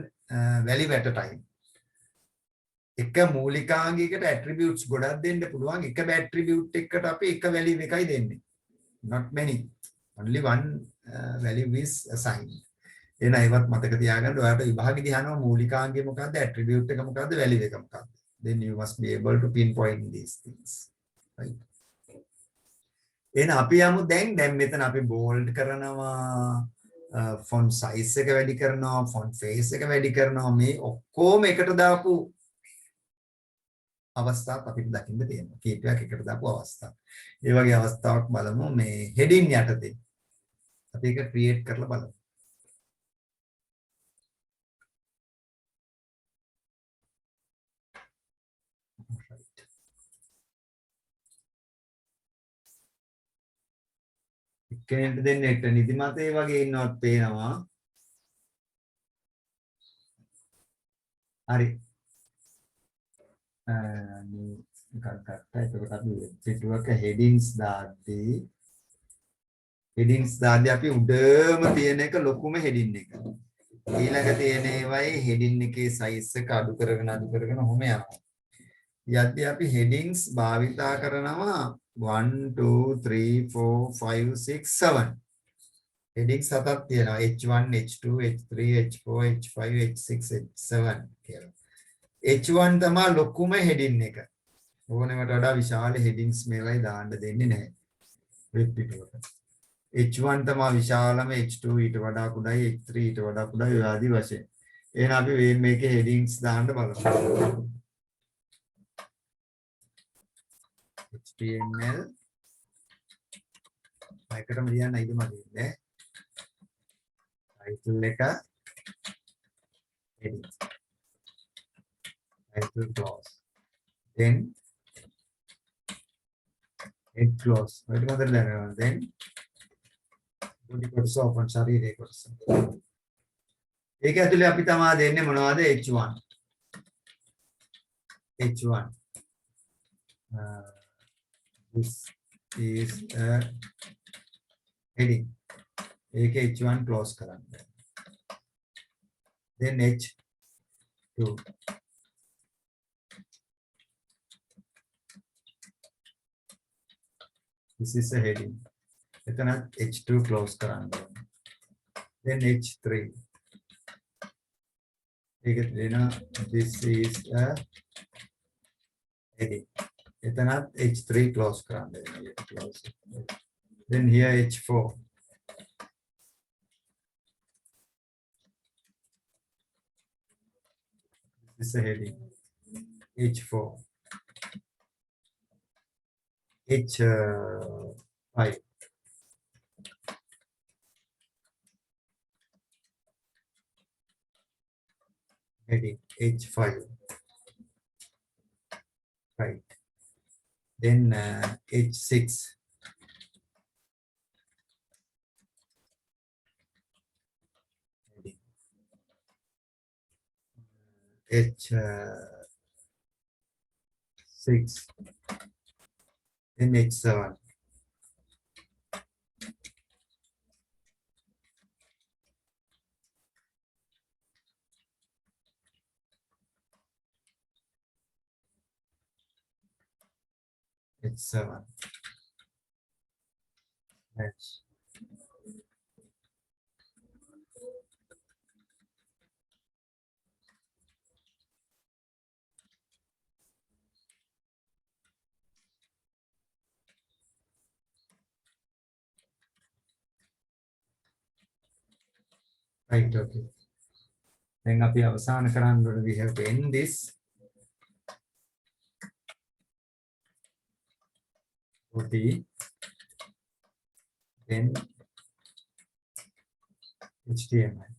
value at a time. එක මූලිකාංගයකට attributes ගොඩක් දෙන්න පුළුවන්. එක attribute එකකට අපි එක value එකයි දෙන්නේ. Not many. Only one value is assigned. එහෙනම් ඒවත් මතක තියාගන්න. ඔයාලට විභාගෙදී අහනවා මූලිකාංගය මොකක්ද, attribute එක මොකක්ද, value එක මොකක්ද. Then you must be able to pinpoint these things. Right? එහෙනම් අපි යමු දැන් මෙතන අපි bold කරනවා, font size එක වැඩි කරනවා, font face එක වැඩි කරනවා. මේ ඔක්කොම එකට දාපු අවස්ථාවක් අපිට දකින්න තියෙනවා. කීපයක් එකට දාපු අවස්ථා. ඒ වගේ අවස්ථාවක් බලමු මේ heading යටතේ. අපි ඒක create කරලා බලමු. කෙනෙක්ට දෙන්නෙක්ට නිදිමත ඒ වගේ ඉන්නවත් පේනවා. හරි. එකක් ගත්තා. එතකොට අපි පිටුවක headings දාද්දී අපි උඩම තියෙන එක ලොකුම heading එක. ඊළඟ තියෙන ඒවායි heading එකේ size එක අඩු කරගෙන ඔහොම යනවා. යද්දී අපි headings භාවිතා කරනවා 1 2 3 4 5 6 7 headings හතක් තියෙනවා. H1 H2 H3 H4 H5 H6 H7 කියලා. H1 තමයි ලොකුම heading එක. ඕනෙකට වඩා විශාල headings මේවයි දාන්න දෙන්නේ නැහැ. වෙබ් පිටුවකට. H1 තමයි විශාලම, H2 ඊට වඩා කුඩායි, H3 ඊට වඩා කුඩායි ආදී වශයෙන්. එහෙනම් අපි මේකේ headings දාන්න බලමු. HTML එකටම ලියන්න ඉදම දෙන්නේ. title එක heading. title clause. Then head clause. Wait a minute. Then body කොටස open ශරීරයේ කොටස. ඒක ඇතුලේ අපි තමා දෙන්නේ මොනවද? H1. H1. This is a heading. ඒක H1 close කරන්න. Then H2. This is a heading. එතන H2 close කරන්න. Then H3. ඒක දෙනවා this is a heading. එතන H3 close කරන්න. Then here H4. This is a heading. H4. H5. Heading H5. Right. Then H6. Heading. H6. Then H7. H7. H. Right, okay. Then අපි අවසාන කරන්න ඕනේ, we have to end this. OT. Then HTML.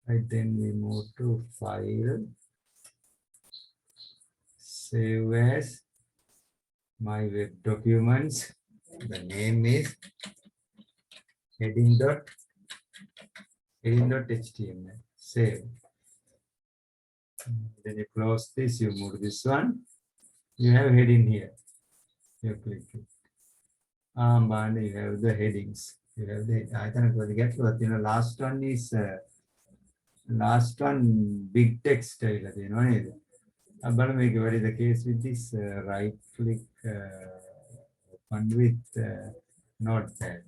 Right, then we move to file, save as my web documents. The name is heading.html. Save. Then you close this, you move to this one. You have heading here. You click it. And you have the headings. You have the, I can't get what, you know, last one is last one big text, you know. But make what is the case with this right click open with notepad.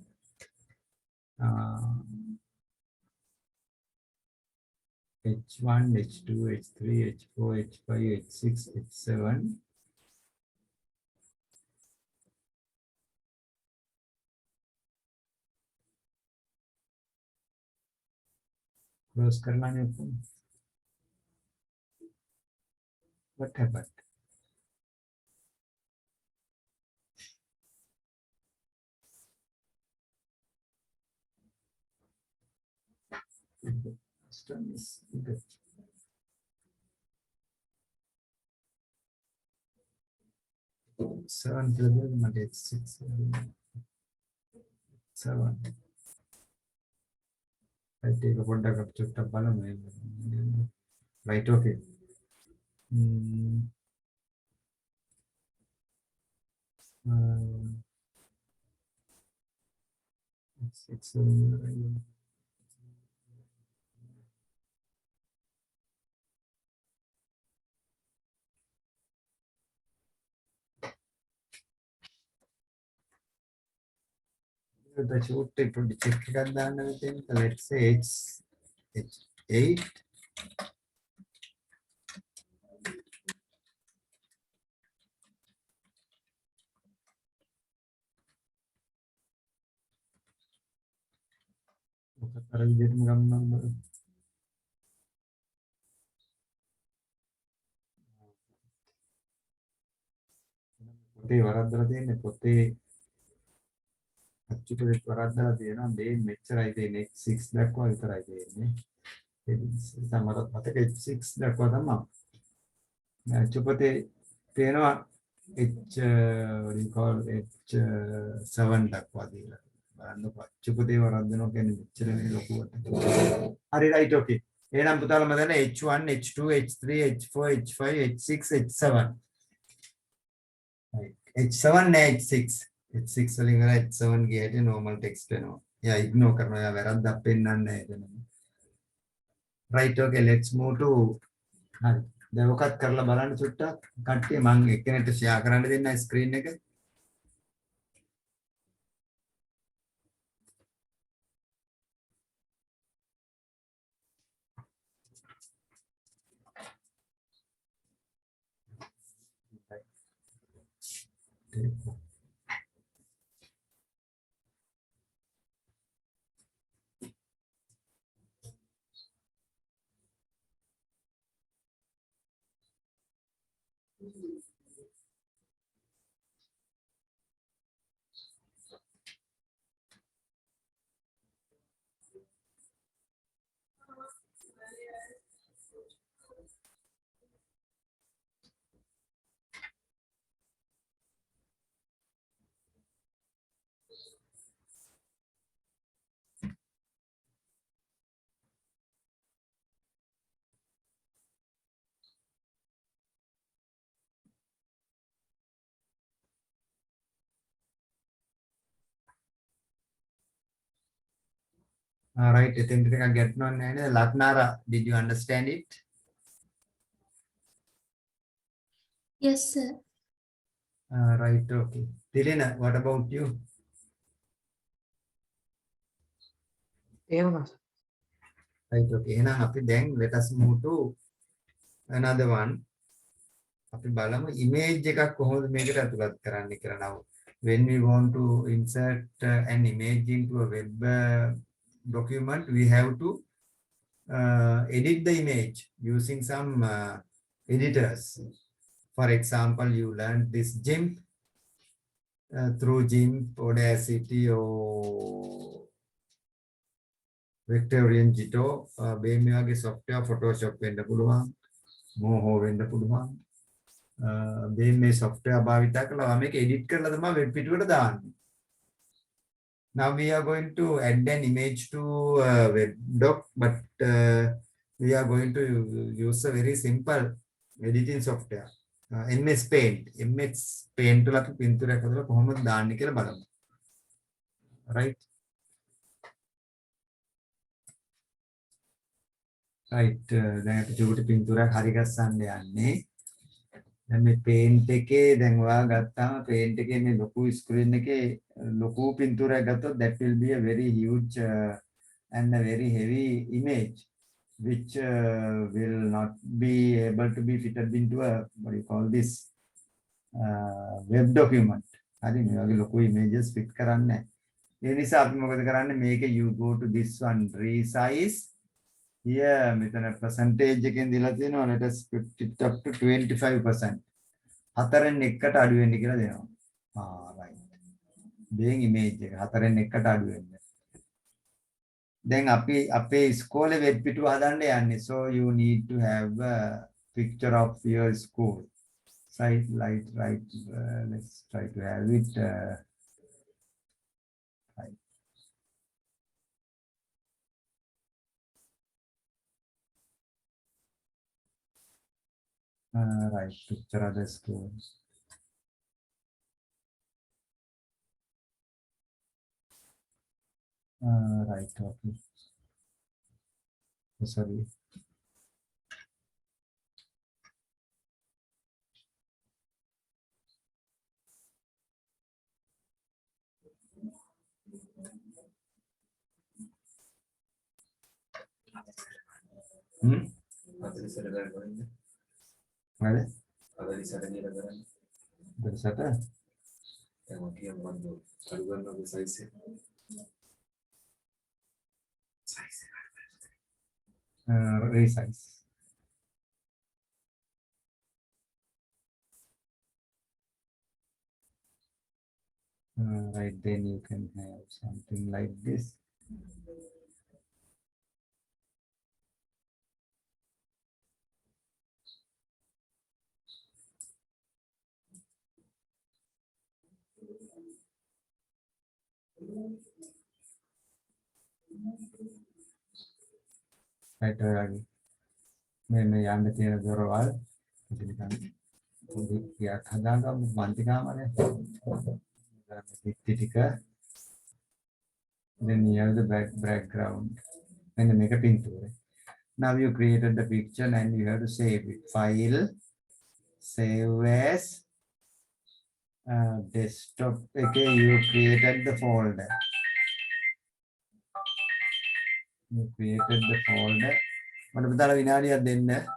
H1, H2, H3, H4, H5, H6, H7. Close करना है अपन. What happened? This one is good. Seven level, but it's 6. 7. I take a product up to Tabala. Right, okay. It's the shoot type of check it. Let's say H8. පොතේ වරද්දලා තියෙන්නේ පොතේ අච්චුපෙත් වරද්දලා තියෙනවා මේ මෙච්චරයි තියෙන්නේ X6 දක්වා විතරයි තියෙන්නේ තමයි මතක H6 දක්වා තමයි අච්චුපතේ තියෙනවා H what do you call H7 දක්වා දීලා බලන්නකො අච්චුපතේ වරද්දනවා කියන්නේ මෙච්චර මේ ලොකුවට හරි right okay එහෙනම් පුතාලා මම දන්නේ H1 H2 H3 H4 H5 H6 H7 H7 H6 H6 වලින් වල H7 ගියට normal text වෙනවා. එයා ignore කරනවා. එයා වැරද්දක් පෙන්නන්නේ නැහැ එතන. Right okay let's move to හරි. දැන් ඔකත් කරලා බලන්න චුට්ටක්. කට්ටිය මම එක්කෙනෙක්ට share කරන්න දෙන්න screen එක. All right, එතෙන්ට ටිකක් ගැටෙනවද නැහැ නේද? Latnara, did you understand it? Yes, sir. Right, okay. Tirina, what about you? එහෙමයි sir. Right, okay. Then let us move to another one. අපි බලමු image එකක් කොහොමද මේකට ඇතුළත් කරන්න කියලා. Now when we want to insert an image into a web document, we have to edit the image using some editors. For example, you learned this GIMP through GIMP, Audacity, or Victorian Jito. මේ වගේ software Photoshop වෙන්න පුළුවන්, Moho වෙන්න පුළුවන්. මේ software භාවිත කරලා මේක edit කරලා තමයි web පිටුවට දාන්නේ. Now we are going to add an image to web doc, but we are going to use a very simple editing software. MS Paint. MS Paint වල අපි පින්තූරයක් හදලා කොහොමද දාන්නේ කියලා බලමු. Right? Right. දැන් අපි චුටි පින්තූරයක් හරි ගස්සන්න යන්නේ. දැන් මේ paint එකේ දැන් ඔයා ගත්තාම paint එකේ මේ ලොකු screen එකේ ලොකු පින්තූරයක් ගත්තොත් that will be a very huge and a very heavy image which will not be able to be fitted into a what do you call this web document. හරි මේ වගේ ලොකු images fit කරන්නේ නැහැ. ඒ නිසා අපි මොකද කරන්නේ මේකේ you go to this one resize. Here මෙතන percentage එකෙන් දීලා තියෙනවා let us put it up to 25%. හතරෙන් එකකට අඩු වෙන්න කියලා දෙනවා. right. දැන් image එක හතරෙන් එකකට අඩු වෙන්න. දැන් අපි අපේ ඉස්කෝලේ වෙබ් පිටුව හදන්න යන්නේ. So you need to have a picture of your school. Site right. Let's try to have it right. Right, picture of the school. Right, okay. Sorry. Vale. Bersata. Resize. Right, then you can have something like this. Right, मैं यहाँ में तेरा जोरवाल क्या खदागा मानती कहाँ मारे tika. Then you have the background and then make a picture. Now you created the picture and you have to save it. File, save as desktop. Okay, you created the folder. You created the folder. What about the vinadi then?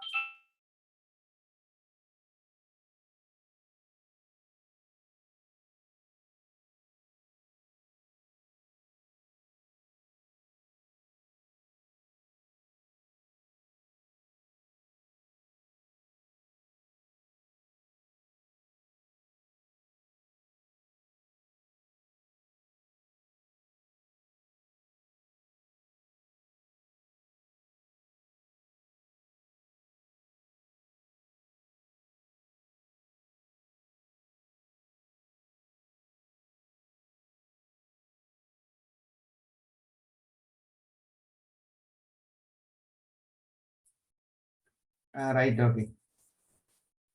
Right, okay.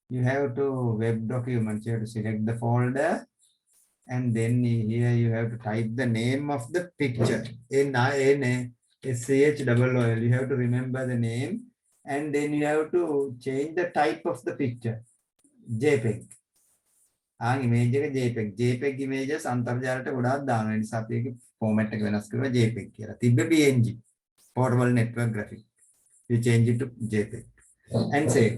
You have to web documents, you have to select the folder and then here you have to type the name of the picture. NASCHOOL. You have to remember the name and then you have to change the type of the picture. JPEG. image එක JPEG. JPEG images අන්තර්ජාලයට ගොඩාක් දානවා. ඒ නිසා අපි ඒකේ format එක වෙනස් කරලා JPEG කියලා. තිබ්බ PNG. Portable network graphic. We change it to JPEG. And save.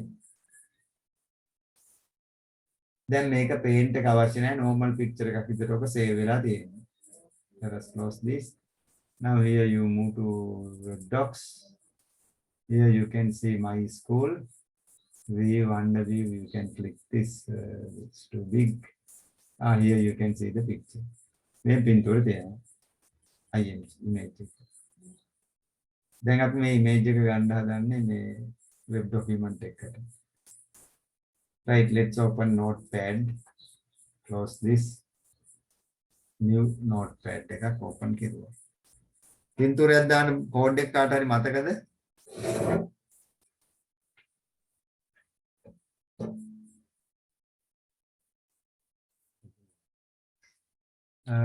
Then make a paint එක අවශ්‍ය නැහැ. normal picture එකක් විදිහට ඔක save වෙලා තියෙනවා. Let us close this. Now here you move to Web Docs. Here you can see my school. View under view, you can click this. It's too big. Here you can see the picture. මේ පින්තූර තියෙනවා. image. දැන් අපි මේ image එක ගන්න හදන්නේ මේ web document එකකට. Right, let's open Notepad. Close this. New Notepad එකක් open කරුවා. පින්තූරයක් දාන කෝඩ් එක කාට හරි මතකද?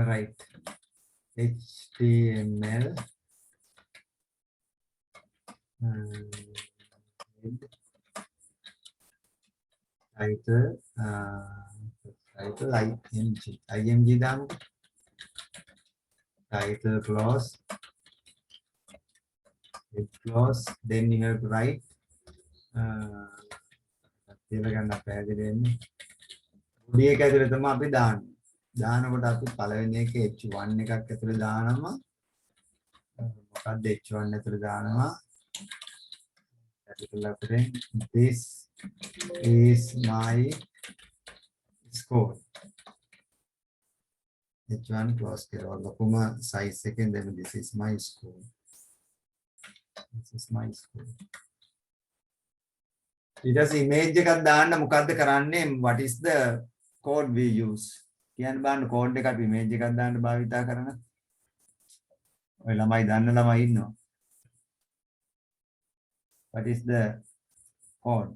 Right. HTML. Title. Title IMG. IMG දාමු. Title clause. Clause. Then you have to write. කියලා ගන්න පැහැදිලි වෙන්නේ. body එක ඇතුලේ තමයි අපි දාන්නේ. දානකොට අපි පළවෙනි එකේ h1 එකක් ඇතුලේ දානවා. මොකක්ද h1 ඇතුලේ දානවා. capital letter this is my school. h1 close කරලා ලොකුම size එකෙන් දෙන්න this is my school. This is my school. ඊට පස්සේ image එකක් දාන්න මොකද්ද කරන්නේ? What is the code we use? කියන්න බලන්න කෝඩ් එක අපි image එකක් දාන්න භාවිතා කරන. ඔය ළමයි දන්න ළමයි ඉන්නවා. What is the code?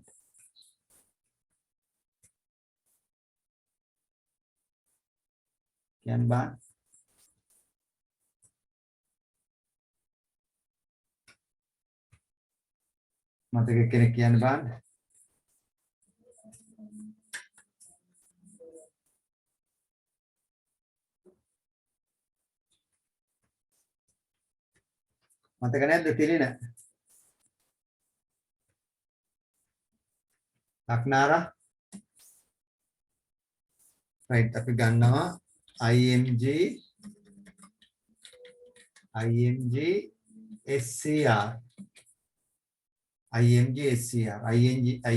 කියන්න බලන්න. මතක කෙනෙක් කියන්න බලන්න. මතක නැද්ද තිලින? ලක්නාරා? right අපි ගන්නවා img scr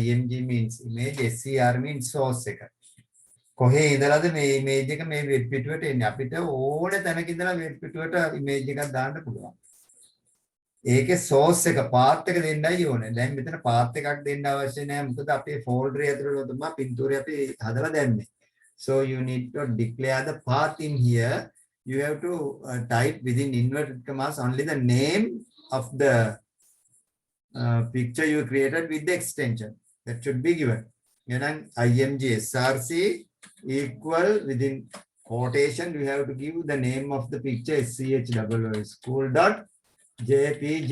img means image scr means source එක. කොහේ ඉඳලාද මේ image එක මේ web පිටුවට එන්නේ? අපිට ඕනේ තැනක ඉඳලා web පිටුවට image එකක් දාන්න පුළුවන්. ඒකේ source එක path එක දෙන්නයි ඕනේ. දැන් මෙතන path එකක් දෙන්න අවශ්‍ය නැහැ. මොකද අපේ folder එක ඇතුළේ තමයි පින්තූරය අපි හදලා දැම්මේ. So you need to declare the path in here. You have to type within inverted commas only the name of the picture you created with the extension. That should be given. Then img src equal within quotation you have to give the name of the picture schoo school dot jpg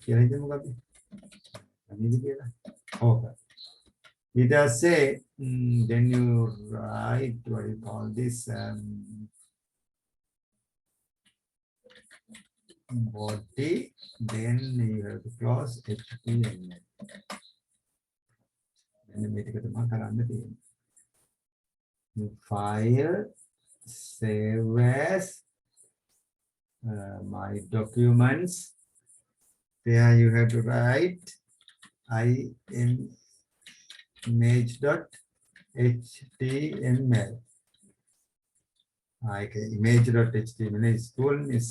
කියලා හිතමු අපි. අනිත් කියලා. Okay. It does say then you write what you call this body, then you have to close html. Then මේක තමයි කරන්න තියෙන්නේ. File save as my documents. There you have to write image.html. Okay, image.html is school is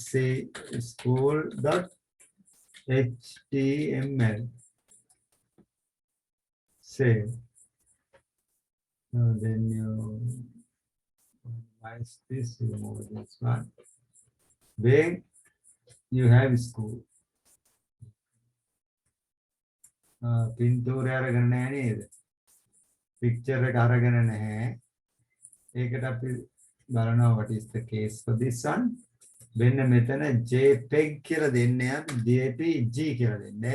school.html. Save. Then you minimize this, remove this one. Then you have school. පින්තූරය අරගෙන නැහැ නේද? picture එක අරගෙන නැහැ. ඒකට අපි බලනවා what is the case for this one. මෙන්න මෙතන jpeg කියලා දෙන්නේ අපි jpg කියලා දෙන්නේ.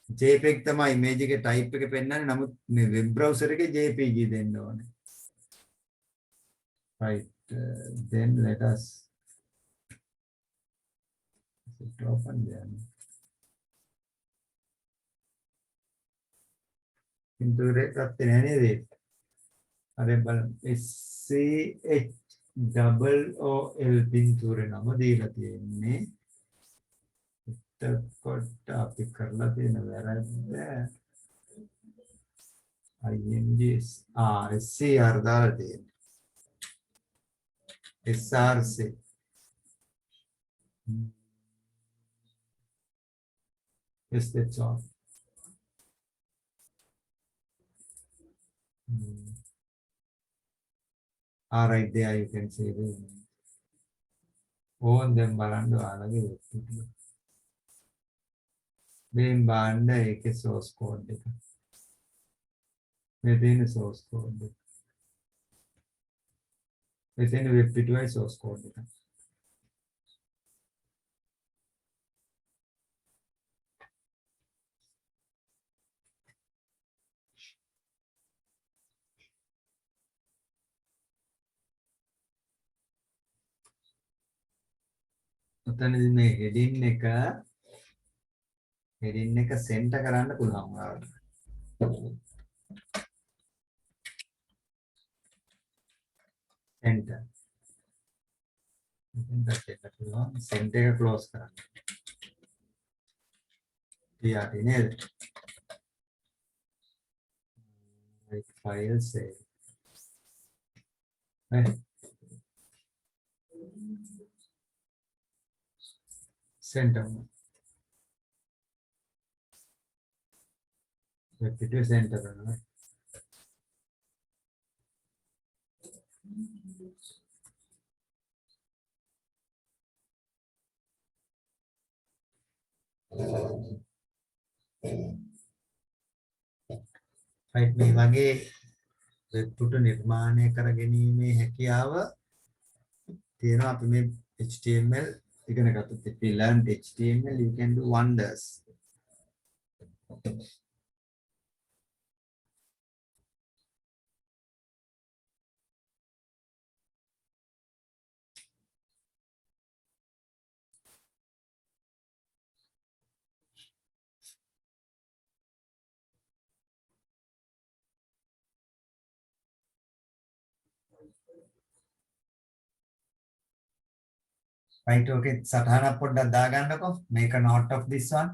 JPEG තමයි image එකේ type එක පෙන්නන්නේ. නමුත් මේ web browser එකේ JPG දෙන්න ඕනේ. Right. Then let us open there. පින්තූරේ ගත්තේ නැහැ නේද? අර බලන්න CHOOL පින්තූරේ නම දීලා තියෙන්නේ. එතකොට අපි කරලා තියෙන වැරද්ද IMG SCR දාලා තියෙන්නේ. SRC. Yes, that's all. Right there you can see the ඕන් දැන් බලන්න ඔයාලගේ වෙබ්සයිට් එක. මේන් බලන්න ඒකේ source code එක. මේ තියෙන source code එක. මේ තියෙන වෙබ් පිටුවේ source code එක. ඔතනදී මේ heading එක center කරන්න පුළුවන් ඔයාලට. Center. Center එක close කරන්න. TRT නේද? File save. Center. It is center. Right, මේ වගේ වෙබ් පුට නිර්මාණය කර ගැනීමේ හැකියාව තියෙනවා. අපි මේ HTML ඉගෙන ගත්තොත් if you learn HTML you can do wonders. Right, okay. සටහනක් පොඩ්ඩක් දාගන්නකො. Make a note of this one.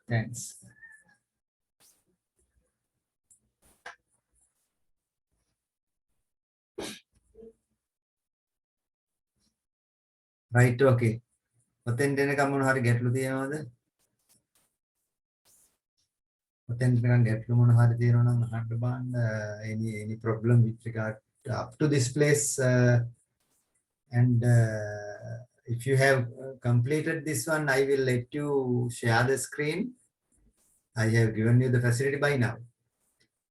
Thanks. Right, okay. ඔතෙන් දෙනකම් මොන හරි ගැටලු තියෙනවද? ඔතෙන් දෙනකම් ගැටලු මොන හරි තියෙනවා නම් අහන්න බලන්න. Any problem with regard up to this place, and if you have completed this one, I will let you share the screen. I have given you the facility by now,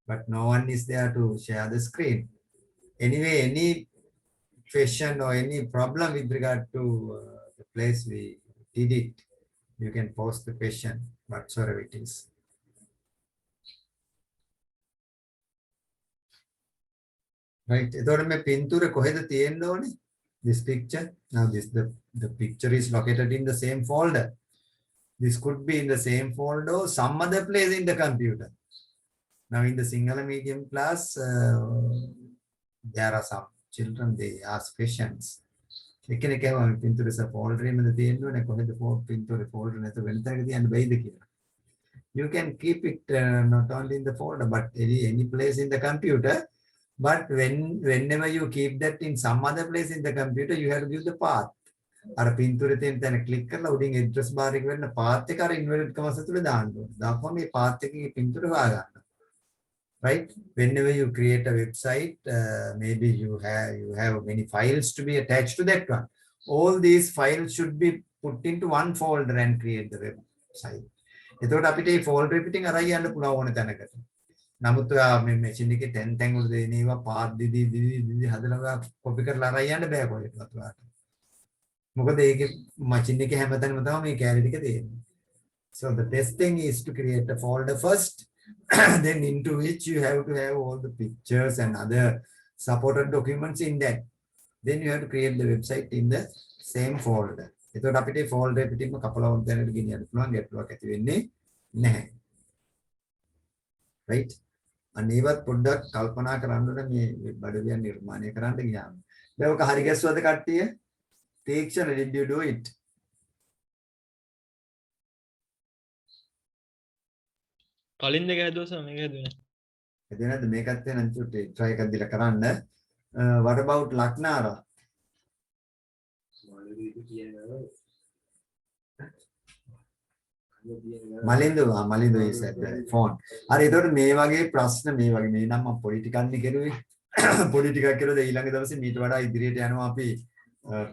but no one is there to share the screen. Anyway, any question or any problem with regard to the place we did it, you can post the question whatsoever it is. Right. එතකොට මේ පින්තූර කොහෙද තියෙන්න ඕනේ? This picture. Now the picture is located in the same folder. This could be in the same folder or some other place in the computer. Now in the Sinhala medium class, there are some children, they ask questions. එකිනෙක කියවම පින්තූරේ folder එකෙන්ද තියෙන්න ඕනේ කොහෙද පින්තූරේ folder නැත වෙන තැනක තියන්න බැයිද කියලා. You can keep it not only in the folder but any place in the computer. But whenever you keep that in some other place in the computer, you have to give the path. අර පින්තූරේ තියෙන තැන click කරලා උඩින් address bar එක වෙන්න path එක අර inverted commas ඇතුලේ දාන්න ඕනේ. දාපුවම මේ path එකේ පින්තූර හොයාගන්න. Right? Whenever you create a website, maybe you have many files to be attached to that one. All these files should be put into one folder and create the website. එතකොට අපිට මේ folder පිටින් අරන් යන්න පුළුවන් ඕන තැනකට. නමුත් මේ මැෂින් එකේ තැන් වල දෙනේවා පාත් දිදි හදලා කොපි කරලා අරන් යන්න බෑ කොහෙටවත් ඔයාලට. මොකද ඒකේ මැෂින් එකේ හැමතැනම තමයි මේ කැලරි ටික තියෙන්නේ. So the best thing is to create a folder first, then into which you have to have all the pictures and other supported documents in that. Then you have to create the website in the same folder. එතකොට අපිට මේ folder පිටින්ම කපලා වුණ තැනකට ගෙනියන්න පුළුවන් ගැටලුවක් ඇති වෙන්නේ නැහැ. Right? අනේවත් පොඩ්ඩක් කල්පනා කරන්න ඕනේ මේ බඩවියන් නිර්මාණය කරන්න ගියාම. දැන් ඔක හරි ගැස්සුවද කට්ටිය? තීක්ෂණ, did you do it? කලින් දෙක හැදුවා සම මේක හැදුවේ නෑ. හැදුවේ නැද්ද? මේකත් වෙන චුට්ටි try එකක් දීලා කරන්න. What about Laknara? මලින්දු is at the phone. හරි එතකොට මේ වගේ ප්‍රශ්න මේ වගේ මේ නම් මම පොඩි ටිකක් නේ කෙරුවේ. පොඩි ටිකක් කළොත් ඊළඟ දවසේ මීට වඩා ඉදිරියට යනවා අපි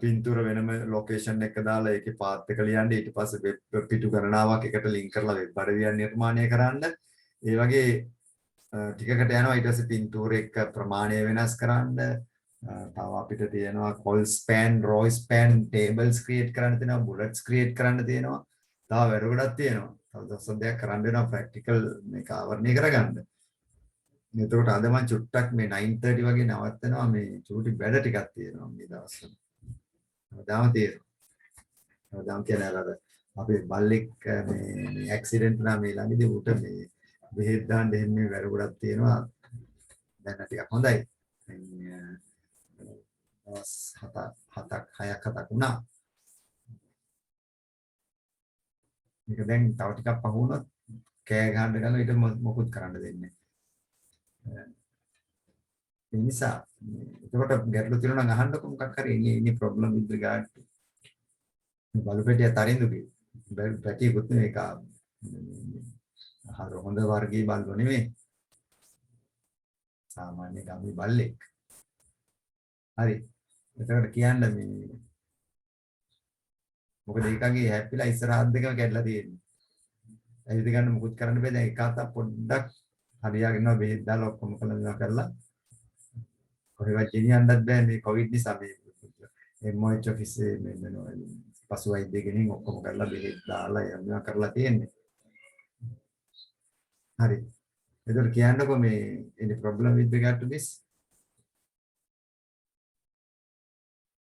පින්තූර වෙනම ලොකේෂන් එක දාලා ඒකේ පාත් එක ලියන්න ඊට පස්සේ වෙබ් පිටු ගණනාවක් එකට ලින්ක් කරලා වෙබ් අඩවියක් නිර්මාණය කරන්න. ඒ වගේ ටිකකට යනවා ඊට පස්සේ පින්තූර එක ප්‍රමාණය වෙනස් කරන්න. තව අපිට තියෙනවා col span, row span tables create කරන්න තියෙනවා, bullets create කරන්න තියෙනවා. තව වැඩ ගොඩක් තියෙනවා. තව දවස් දෙකක් කරන්න වෙනවා ප්‍රැක්ටිකල් මේක ආවරණය කරගන්න. එතකොට අද මම චුට්ටක් මේ 9:30 වගේ නවත්තනවා මේ චූටි වැඩ ටිකක් තියෙනවා මේ දවස්වල. දාම තියෙනවා. දාම කියන්නේ අර අපේ බල්ලෙක් මේ ඇක්සිඩන්ට් වුණා මේ ළඟදී උට මේ බෙහෙත් දාන්න එහෙම මේ වැඩ ගොඩක් තියෙනවා. දැන් ටිකක් හොඳයි. දවස් 7ක් වුණා. මේක දැන් තව ටිකක් පහ වුණොත් කෑ ගහන්න ගන්න ඊට මොකුත් කරන්න දෙන්නේ නැහැ. ඒ නිසා එතකොට ගැටලු තියෙනවා නම් අහන්නකො මොකක් හරි any problem with regard to බලපෑටිය තරින්දු කිව්වා. පැටියකුත් මේක හොඳ වර්ගයේ බල්ලෝ නෙමෙයි. සාමාන්‍ය ගම්මි බල්ලෙක්. හරි. එතකොට කියන්න මේ මොකද ඒකගේ හැප්පිලා ඉස්සරහත් දෙකම කැඩලා තියෙන්නේ. ඇවිද ගන්න මුකුත් කරන්න බෑ. දැන් එක අතක් පොඩ්ඩක් හරියාගෙන යනවා බෙහෙත් දාලා ඔක්කොම කරලා කොහෙවත් ගෙනියන්නත් බෑ මේ කොවිඩ් නිසා මේ MOH ඔෆිසේ මේ පසු වෛද්‍ය ගෙනින් ඔක්කොම කරලා බෙහෙත් දාලා යනවා කරලා තියෙන්නේ. හරි. එතකොට කියන්නකො මේ any problem with regard to this?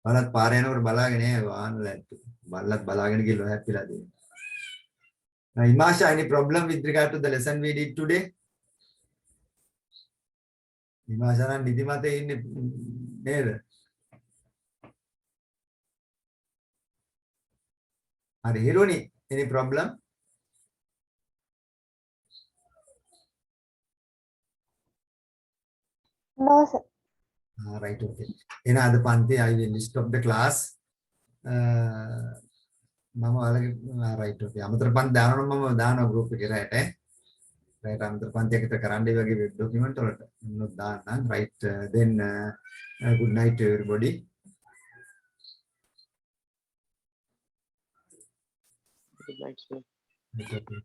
බලත් පාර යනකොට බලාගෙන වාහන ලැට්ටු. බල්ලත් බලාගෙන ගිහලා හැප්පිලා තියෙනවා. Now, Imasha, any problem with regard to the lesson we did today? Imasha නම් නිදිමතේ ඉන්නේ නේද? හරි, හිරුනි, any problem? No, sir. Right, okay. In other Panthi, I will stop the class. Mama, right, okay. Amatar Panth down, Mama, down a group, right? Right, Amatar Panthi, the Karandi document or not done, right? Then, good night to everybody. Good night, sir. Right, okay.